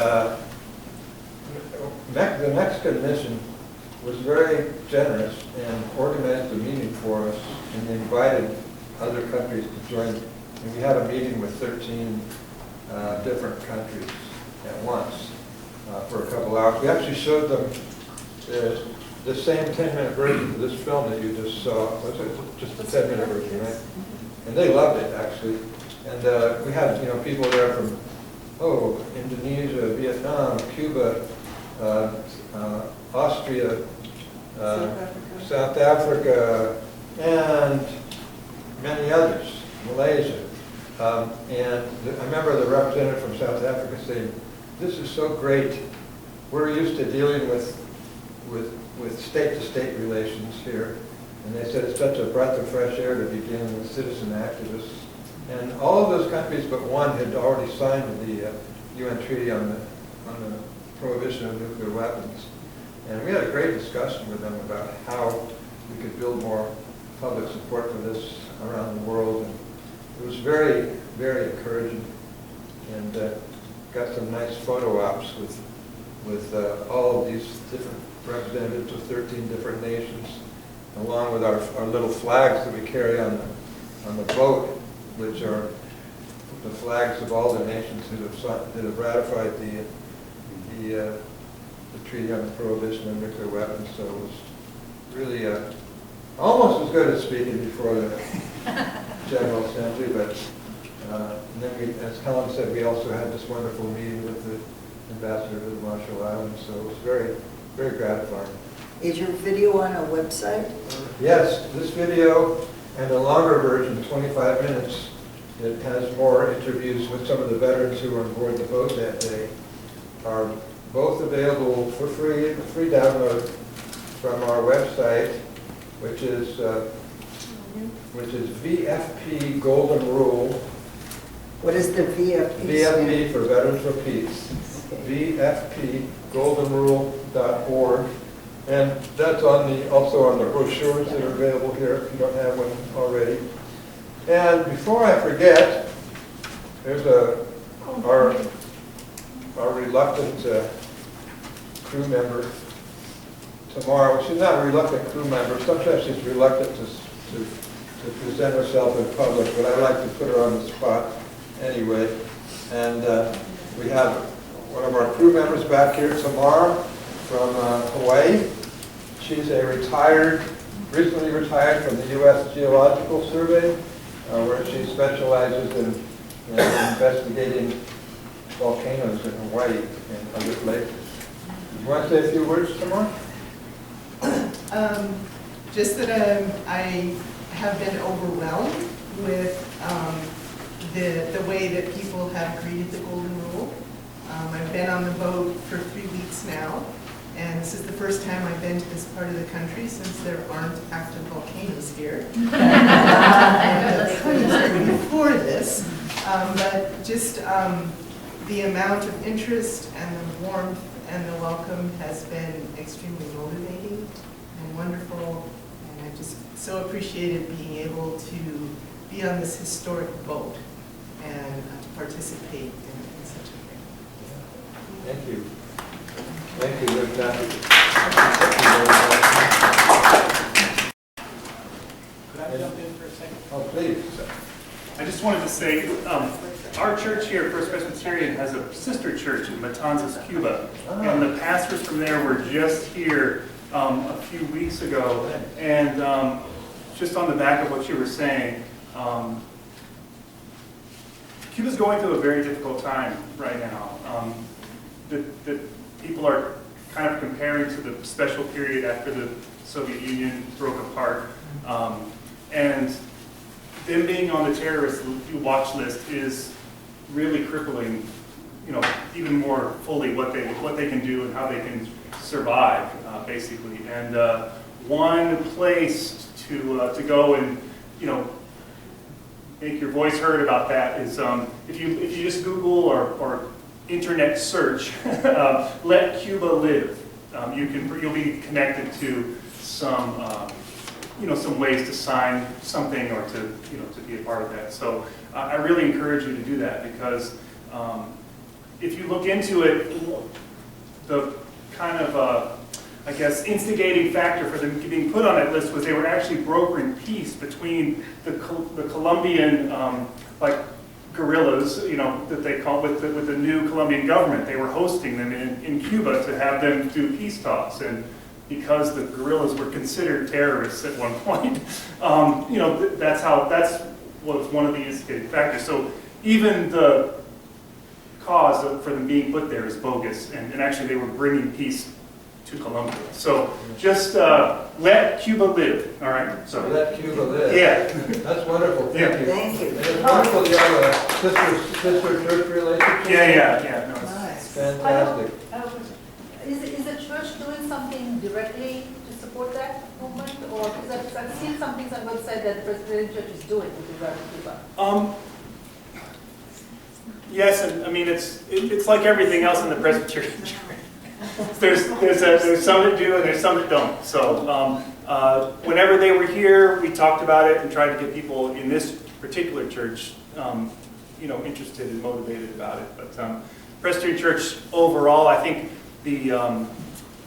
the Mexican mission was very generous and organized a meeting for us, and they invited other countries to join. And we had a meeting with 13 different countries at once for a couple hours. We actually showed them the same 10-minute version of this film that you just saw. Was it just a 10-minute version, right? And they loved it, actually. And we had, people there from, Indonesia, Vietnam, Cuba, Austria, South Africa, and many others, Malaysia. And I remember the representative from South Africa saying, "This is so great. We're used to dealing with state-to-state relations here." And they said it's such a breath of fresh air to be dealing with citizen activists And all of those countries but one had already signed the UN Treaty on the prohibition of nuclear weapons. And we had a great discussion with them about how we could build more public support for this around the world. And it was very, very encouraging, and got some nice photo ops with all of these different representatives of 13 different nations, along with our little flags that we carry on the boat, which are the flags of all the nations that have ratified the Treaty on the Prohibition of Nuclear Weapons. So it was really almost as good as speaking before the General Assembly, but and then we, as Helen said, we also had this wonderful meeting with the ambassador to the Marshall Islands, so it was very, very gratifying. Is your video on a website? Yes, this video and a longer version, 25 minutes, it has more interviews with some of the veterans who were on board the boat that day, are both available for free download from our website, which is VFP Golden Rule. What is the VFP? VFP for Veterans for Peace. Okay. VFPGoldenRule.org. And that's also on the brochures that are available here if you don't have one already. And before I forget, there's our reluctant crew member tomorrow. She's not a reluctant crew member. Sometimes she's reluctant to present herself in public, but I like to put her on the spot anyway. And we have one of our crew members back here tomorrow from Hawaii. She's recently retired from the U.S. Geological Survey, where she specializes in investigating volcanoes in Hawaii and other places. You want to say a few words, tomorrow? Just that I have been overwhelmed with the way that people have greeted the Golden Rule. I've been on the boat for 3 weeks now, and this is the first time I've been to this part of the country since there aren't active volcanoes here. Before this, but just the amount of interest and the warmth and the welcome has been extremely motivating and wonderful, and I just so appreciated being able to be on this historic boat and to participate in such a thing. Thank you. Thank you, Lieutenant. Could I jump in for a second? Oh, please. I just wanted to say, our church here, First Presbyterian, has a sister church in Matanzas, Cuba. And the pastors from there were just here a few weeks ago. And just on the back of what you were saying, Cuba's going through a very difficult time right now. The people are kind of comparing to the special period after the Soviet Union broke apart. And them being on the terrorist watch list is really crippling, even more fully what they can do and how they can survive, basically. And one place to go and make your voice heard about that is if you just Google or internet search "Let Cuba Live," you'll be connected to some some ways to sign something or to be a part of that. So I really encourage you to do that, because if you look into it, the kind of I guess instigating factor for them being put on that list was they were actually brokering peace between the Colombian guerrillas, that they call with the new Colombian government. They were hosting them in Cuba to have them do peace talks, and because the guerrillas were considered terrorists at one point, that's what was one of the instigating factors. So even the cause for them being put there is bogus, and actually they were bringing peace to Colombia. So just let Cuba live, all right? So let Cuba live. Yeah. That's wonderful. Thank you. Thank you. And it's wonderful you have a sister church relationship. Yeah. No, it's fantastic. Is the church doing something directly to support that movement, or because I've seen some things on the website that the Presbyterian Church is doing with regard to Cuba? Yes, and I mean, it's like everything else in the Presbyterian Church. There's some that do and there's some that don't. So whenever they were here, we talked about it and tried to get people in this particular church, you know, interested and motivated about it. But Presbyterian Church overall, I think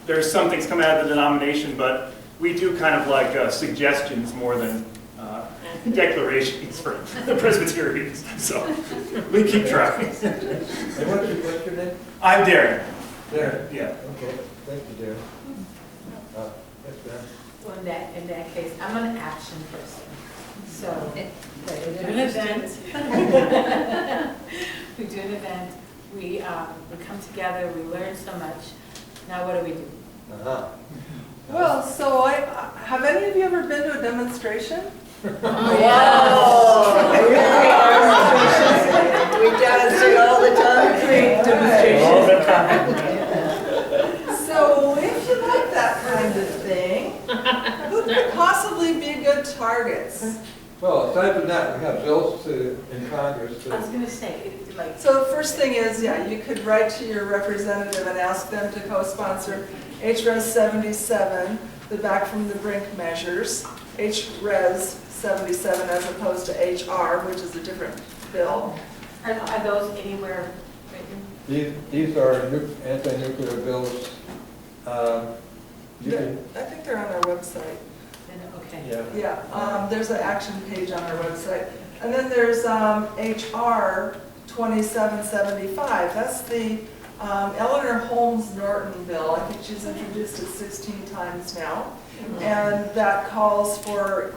there's some things coming out of the denomination, but we do kind of like suggestions more than declarations for the Presbyterians. So we keep trying. And what's your name? I'm Darren. Darren? Yeah. Okay, thank you, Darren. Yes, Ben? Well, in that case, I'm an action person. So, we do an event. We do an event. We come together. We learn so much. Now, what do we do? Well, so have any of you ever been to a demonstration? Wow! We demonstrate all the time. All the time. So if you like that kind of thing, who could possibly be good targets? Well, aside from that, we have bills in Congress. I was going to say, like... So the first thing is, yeah, you could write to your representative and ask them to co-sponsor HRES 77, the back from the brink measures, HRES 77 as opposed to HR, which is a different bill. Are those anywhere written? These are anti-nuclear bills. I think they're on our website. Okay. Yeah, there's an action page on our website. And then there's HR 2775. That's the Eleanor Holmes Norton bill. I think she's introduced it 16 times now. And that calls for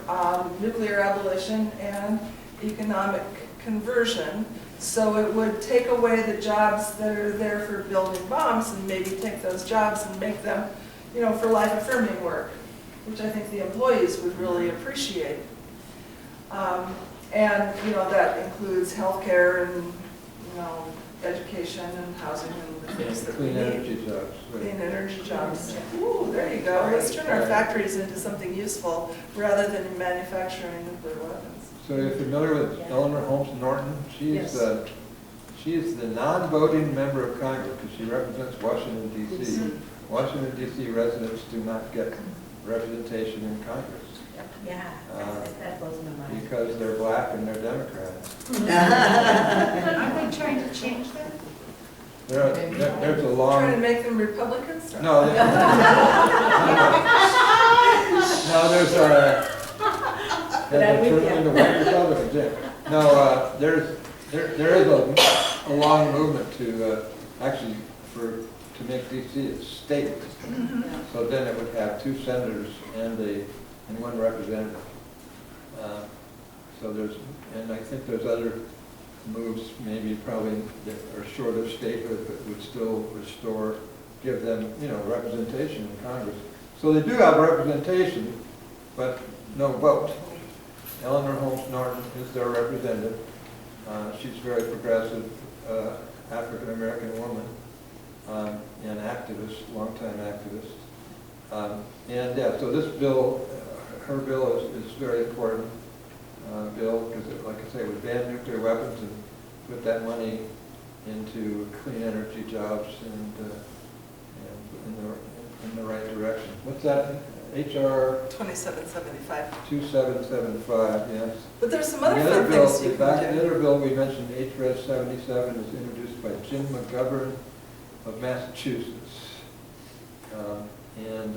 nuclear abolition and economic conversion. So it would take away the jobs that are there for building bombs and maybe take those jobs and make them, you know, for life affirming work, which I think the employees would really appreciate. And, you know, that includes healthcare and, you know, education and housing and the things that we need. Clean energy jobs. Clean energy jobs. Ooh, there you go. Let's turn our factories into something useful rather than manufacturing nuclear weapons. So you're familiar with Eleanor Holmes Norton? She's the non-voting member of Congress because she represents Washington, D.C. Washington, D.C. residents do not get representation in Congress. Yeah, that blows my mind. Because they're black and they're Democrats. Aren't they trying to change that? There's a long... Trying to make them Republicans? No, no, there's a... No, there is a long movement to actually to make D.C. a state. So then it would have 2 senators and 1 representative. So and I think there's other moves, maybe probably that are short of statehood, but would still give them, you know, representation in Congress. So they do have representation, but no vote. Eleanor Holmes Norton is their representative. She's a very progressive African-American woman and activist, longtime activist. And yeah, so this bill, her bill is very important bill because, like I say, it would ban nuclear weapons and put that money into clean energy jobs and in the right direction. What's that? HR 2775. 2775, yes. But there's some other fun things you can do. The other bill we mentioned, HRES 77, is introduced by Jim McGovern of Massachusetts. And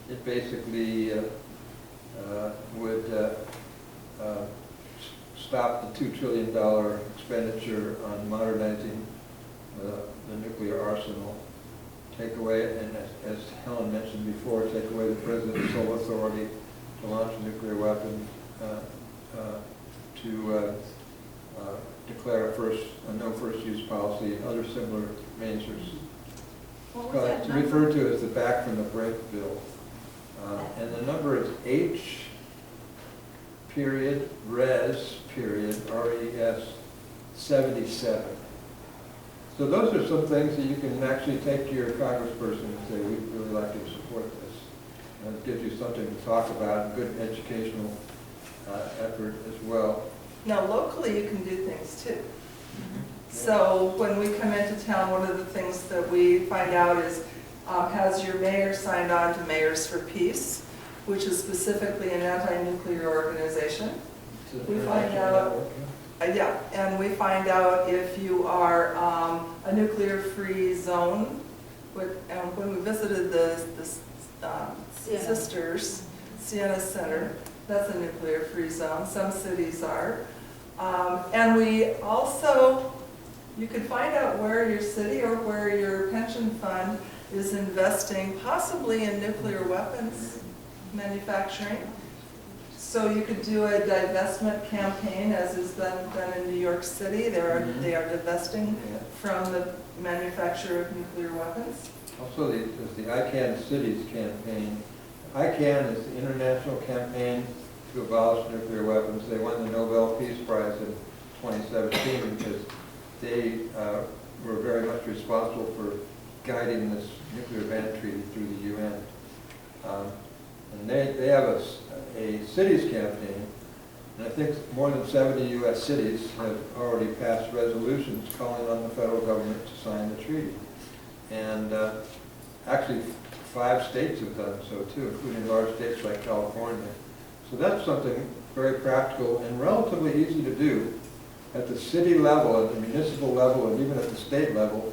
it basically would stop the $2 trillion expenditure on modernizing the nuclear arsenal. Take away, and as Helen mentioned before, take away the president's sole authority to launch nuclear weapons, to declare a no first-use policy, and other similar measures. It's referred to as the back from the brink bill. And the number is H period, res period, R-E-S 77. So those are some things that you can actually take to your congressperson and say, we'd really like you to support this. And it gives you something to talk about, good educational effort as well. Now locally you can do things too. So when we come into town, one of the things that we find out is, has your mayor signed on to Mayors for Peace, which is specifically an anti-nuclear organization. We find out, yeah, and we find out if you are a nuclear-free zone. When we visited the Sisters, Sienna Center, that's a nuclear-free zone. Some cities are. And we also, you can find out where your city or where your pension fund is investing, possibly in nuclear weapons manufacturing. So you could do a divestment campaign, as has been done in New York City. They are divesting from the manufacture of nuclear weapons. Also, there's the ICANN Cities campaign. ICANN is the international campaign to abolish nuclear weapons. They won the Nobel Peace Prize in 2017 because they were very much responsible for guiding this nuclear ban treaty through the UN. And they have a cities campaign, and I think more than 70 U.S. cities have already passed resolutions calling on the federal government to sign the treaty. And actually 5 states have done so too, including large states like California. So that's something very practical and relatively easy to do at the city level, at the municipal level, and even at the state level.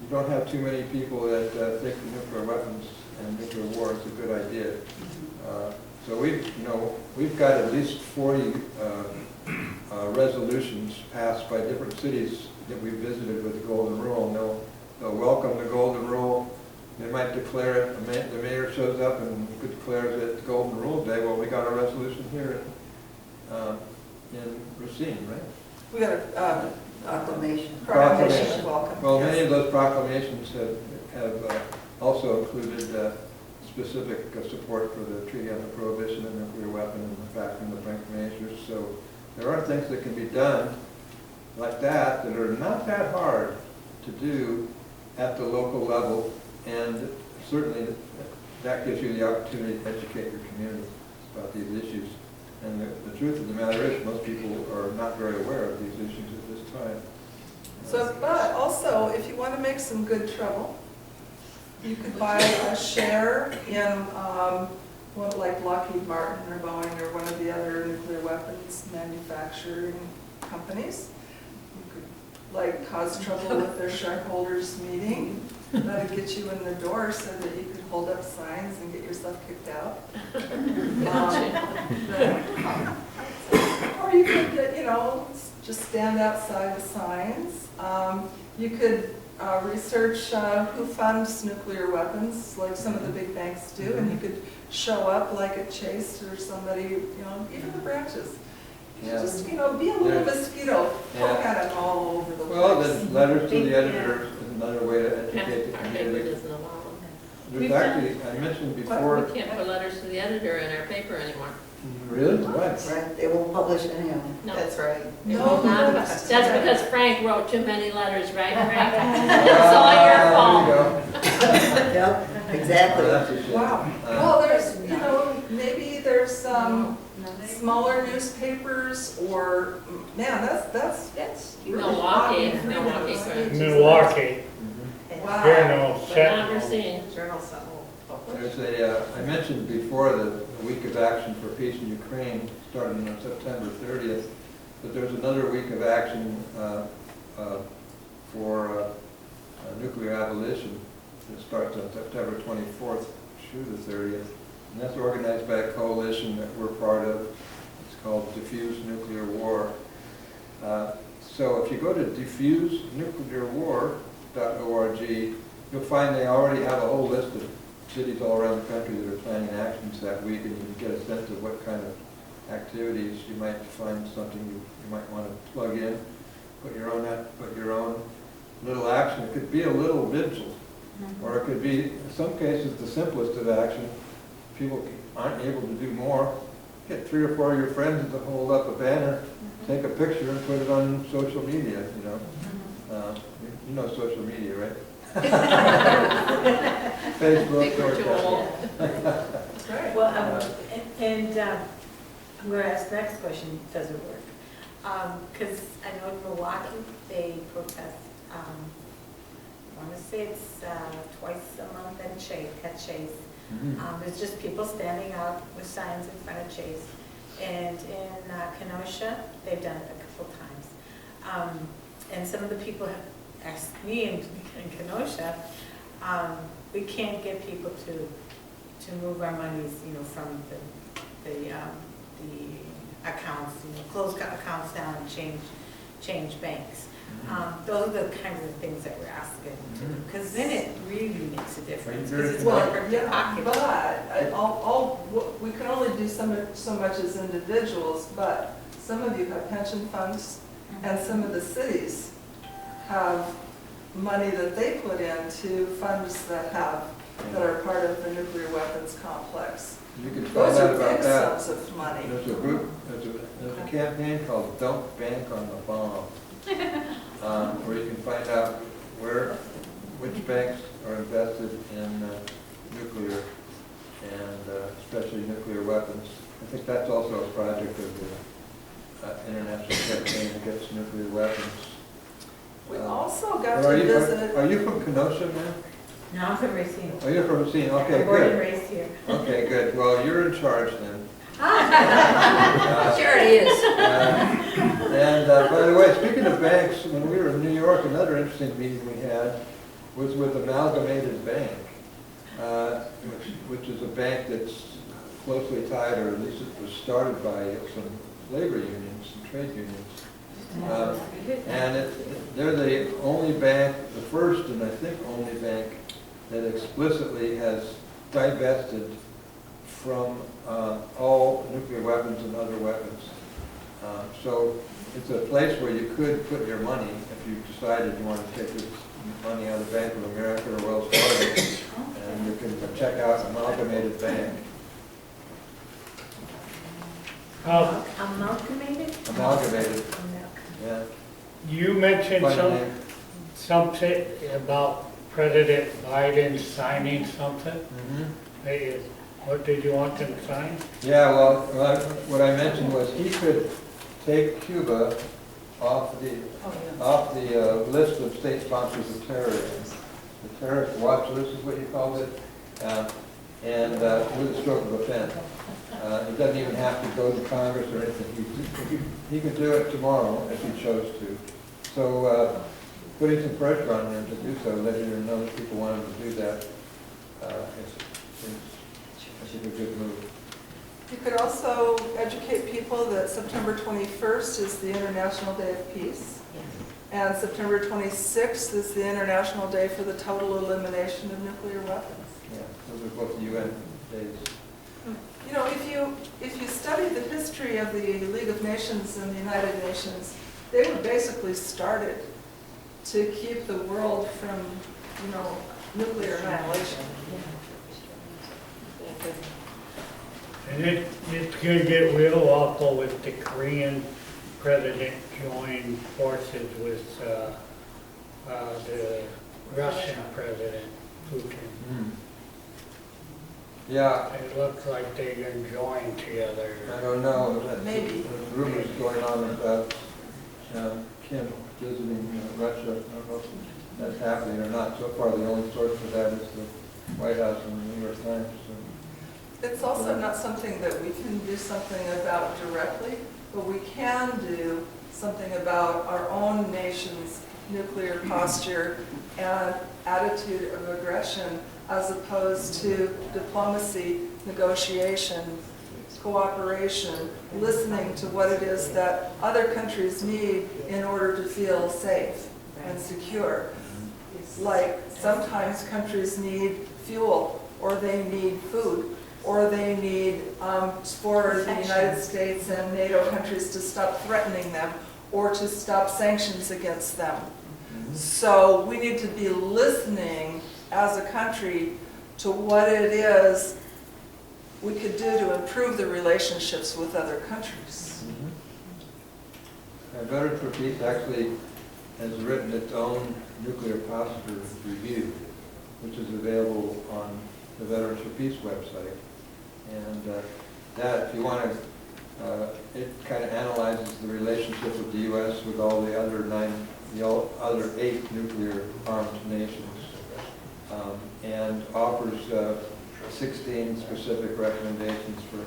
You don't have too many people that think nuclear weapons and nuclear war is a good idea. So we've got at least 40 resolutions passed by different cities that we've visited with the Golden Rule. And they'll welcome the Golden Rule. They might declare it. The mayor shows up and declares it Golden Rule Day. Well, we got a resolution here in Racine, right? We got a Proclamation. Proclamation of welcome. Well, yes. many of those proclamations have also included specific support for the Treaty on the Prohibition of Nuclear Weapons and the fact and the Frank measures. So there are things that can be done like that are not that hard to do at the local level, and certainly that gives you the opportunity to educate your community about these issues. And the truth of the matter is most people are not very aware of these issues at this time. So, but also, if you want to make some good trouble, you could buy a share in like Lockheed Martin or Boeing or one of the other nuclear weapons manufacturing companies. You could like cause trouble with their shareholders meeting. That'd get you in the door so that you could hold up signs and get yourself kicked out. Or you could, just stand outside the signs. You could research who funds nuclear weapons, like some of the big banks do, and you could show up like at Chase or somebody, even the branches. Yeah. Just, be a little mosquito, poke at them all over the place. Well, the letters to the editor is another way to educate the community. There's actually, I mentioned before. We can't put letters to the editor in our paper anymore. Really? What? Right, they won't publish any of them. No. That's right. No, That's because Frank wrote too many letters, right, Frank? It's all your fault. There you go. Yep, exactly. That's a shame. Wow. Well, there's, maybe there's some smaller newspapers or, man, that's really Milwaukee. Milwaukee. Wow. Journal, But not Racine. Journal Sentinel. There's I mentioned before the Week of Action for Peace in Ukraine starting on September 30th, but there's another week of action for nuclear abolition that starts on September 24th through the 30th. And that's organized by a coalition that we're part of. It's called Diffuse Nuclear War. So if you go to diffusenuclearwar.org, you'll find they already have a whole list of cities all around the country that are planning actions that week, and you can get a sense of what kind of activities you might find something you might want to plug in, put your own little action. It could be a little vigil, or it could be, in some cases, the simplest of action. People aren't able to do more. Get 3 or 4 of your friends to hold up a banner, take a picture, and put it on social media. You know social media, right? Facebook. Well, I'm going to ask the next question, does it work? Because I know in Milwaukee, they protest, I want to say it's twice a month at Chase. There's just people standing out with signs in front of Chase. And in Kenosha, they've done it a couple times. And some of the people have asked me in Kenosha, we can't get people to move our monies, from the accounts, close accounts down and change banks. Those are the kinds of things that we're asking, because then it really makes a difference, because it's going from your pocket. But we can only do so much as individuals, but some of you have pension funds, and some of the cities have money that they put into funds that are part of the nuclear weapons complex. You can find Those out are about big that. sums of money. There's a group, there's a campaign called Don't Bank on the Bomb, where you can find out which banks are invested in nuclear and especially nuclear weapons. I think that's also a project of the international campaign against nuclear weapons. We also got Are to you visit. Are you from Kenosha, ma'am? No, I'm from Racine. Oh, you're from Racine. Okay, I'm born and good. raised here. Okay, good. Well, you're in charge then. She already is. By the way, speaking of banks, when we were in New York, another interesting meeting we had was with Amalgamated Bank, which is a bank that's closely tied, or at least it was started by some labor unions, some trade unions. They're the only bank, the first and I think only bank, that explicitly has divested from all nuclear weapons and other weapons. So it's a place where you could put your money if you decided you want to take this money out of Bank of America or Wells Fargo, and you can check out Amalgamated Bank. Amalgamated? Amalgamated, yeah. You mentioned something about President Biden signing something. Hey, what did you want him to sign? Yeah, well, what I mentioned was he could take Cuba off the list of state sponsors of terrorism. The terrorist watch list is what you called it, and with a stroke of a pen. He doesn't even have to go to Congress or anything. He could do it tomorrow if he chose to. So putting some pressure on him to do so, letting him know that people want him to do that, is a good move. You could also educate people that September 21st is the International Day of Peace. And September 26th is the International Day for the total elimination of nuclear weapons. Yeah, those are both UN days. You know, if you study the history of the League of Nations and the United Nations, they were basically started to keep the world from, nuclear annihilation. And it's going to get real awful if the Korean president joined forces with the Russian president, Putin. Yeah. It looks like they're going to join together. I don't know. Maybe. There's rumors going on about Kim visiting Russia. I don't know if that's happening or not. So far, the only source for that is the White House and the New York Times. It's also not something that we can do something about directly, but we can do something about our own nation's nuclear posture and attitude of aggression, as opposed to diplomacy, negotiation, cooperation, listening to what it is that other countries need in order to feel safe and secure. Like sometimes countries need fuel, or they need food, or they need for the United States and NATO countries to stop threatening them or to stop sanctions against them. So we need to be listening as a country to what it is we could do to improve the relationships with other countries. Veterans for Peace actually has written its own nuclear posture review, which is available on the Veterans for Peace website. And that, if you want to It kind of analyzes the relationship of the U.S. with all the other other 8 nuclear-armed nations, and offers 16 specific recommendations for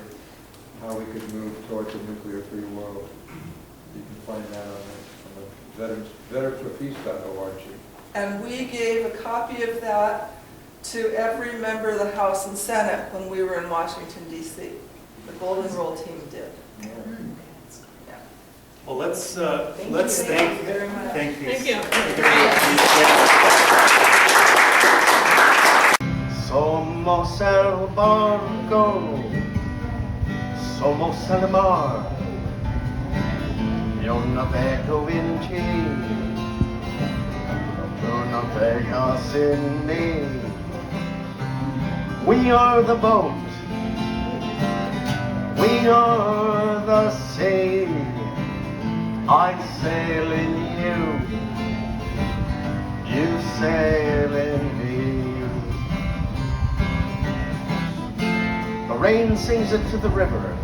how we could move towards a nuclear-free world. You can find that on the veteransforpeace.org. And we gave a copy of that to every member of the House and Senate when we were in Washington, D.C. The Golden Rule team did. Yeah. Yeah. Well, let's Thank you very much. thank these. Thank you. Somos el barco, somos el mar. Yo navego en ti, tú navegas en mí. We are the boat, we are the sea. I sail in you, you sail in me. The rain sings it to the river,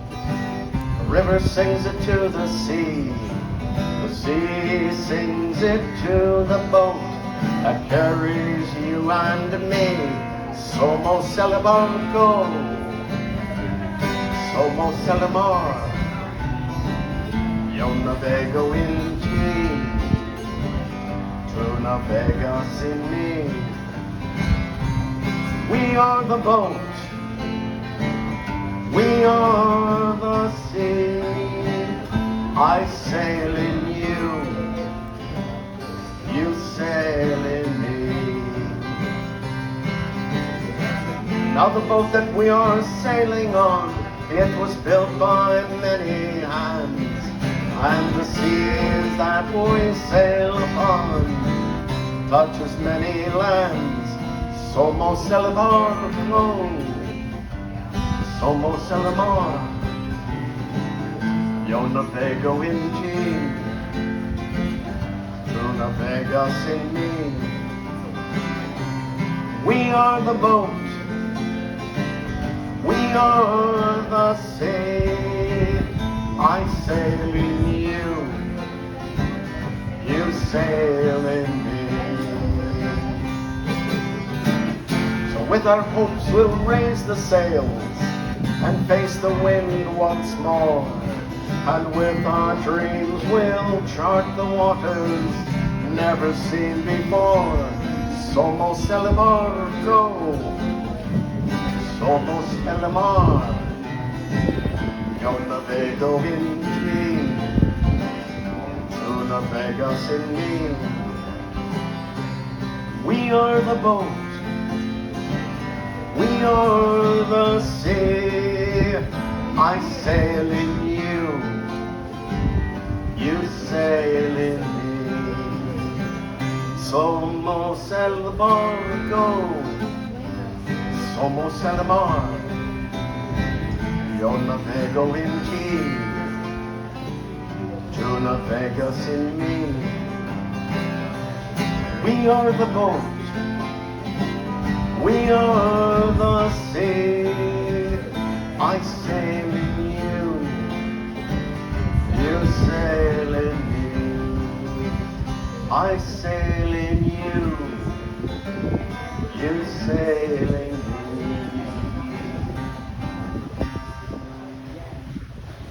the river sings it to the sea sings it to the boat that carries you and me. Somos el barco, somos el mar. Yo navego en ti, tú navegas en mí. We are the boat, we are the sea. I sail in you, you sail in me. Now the boat that we are sailing on, it was built by many hands, and the seas that we sail upon touches many lands. Somos el barco, somos el mar. Yo navego en ti, tú navegas en mí. We are the boat, we are the sea. I sail in you, you sail in me. So with our hopes we'll raise the sails and face the wind once more. And with our dreams we'll chart the waters never seen before. Somos el barco, somos el mar. Yo navego en ti, tú navegas en mí. We are the boat, we are the sea. I sail in you, you sail in me. Somos el barco, somos el mar. Yo navego en ti, tú navegas en mí. We are the boat, we are the sea. I sail in you, you sail in me. I sail in you, you sail in me.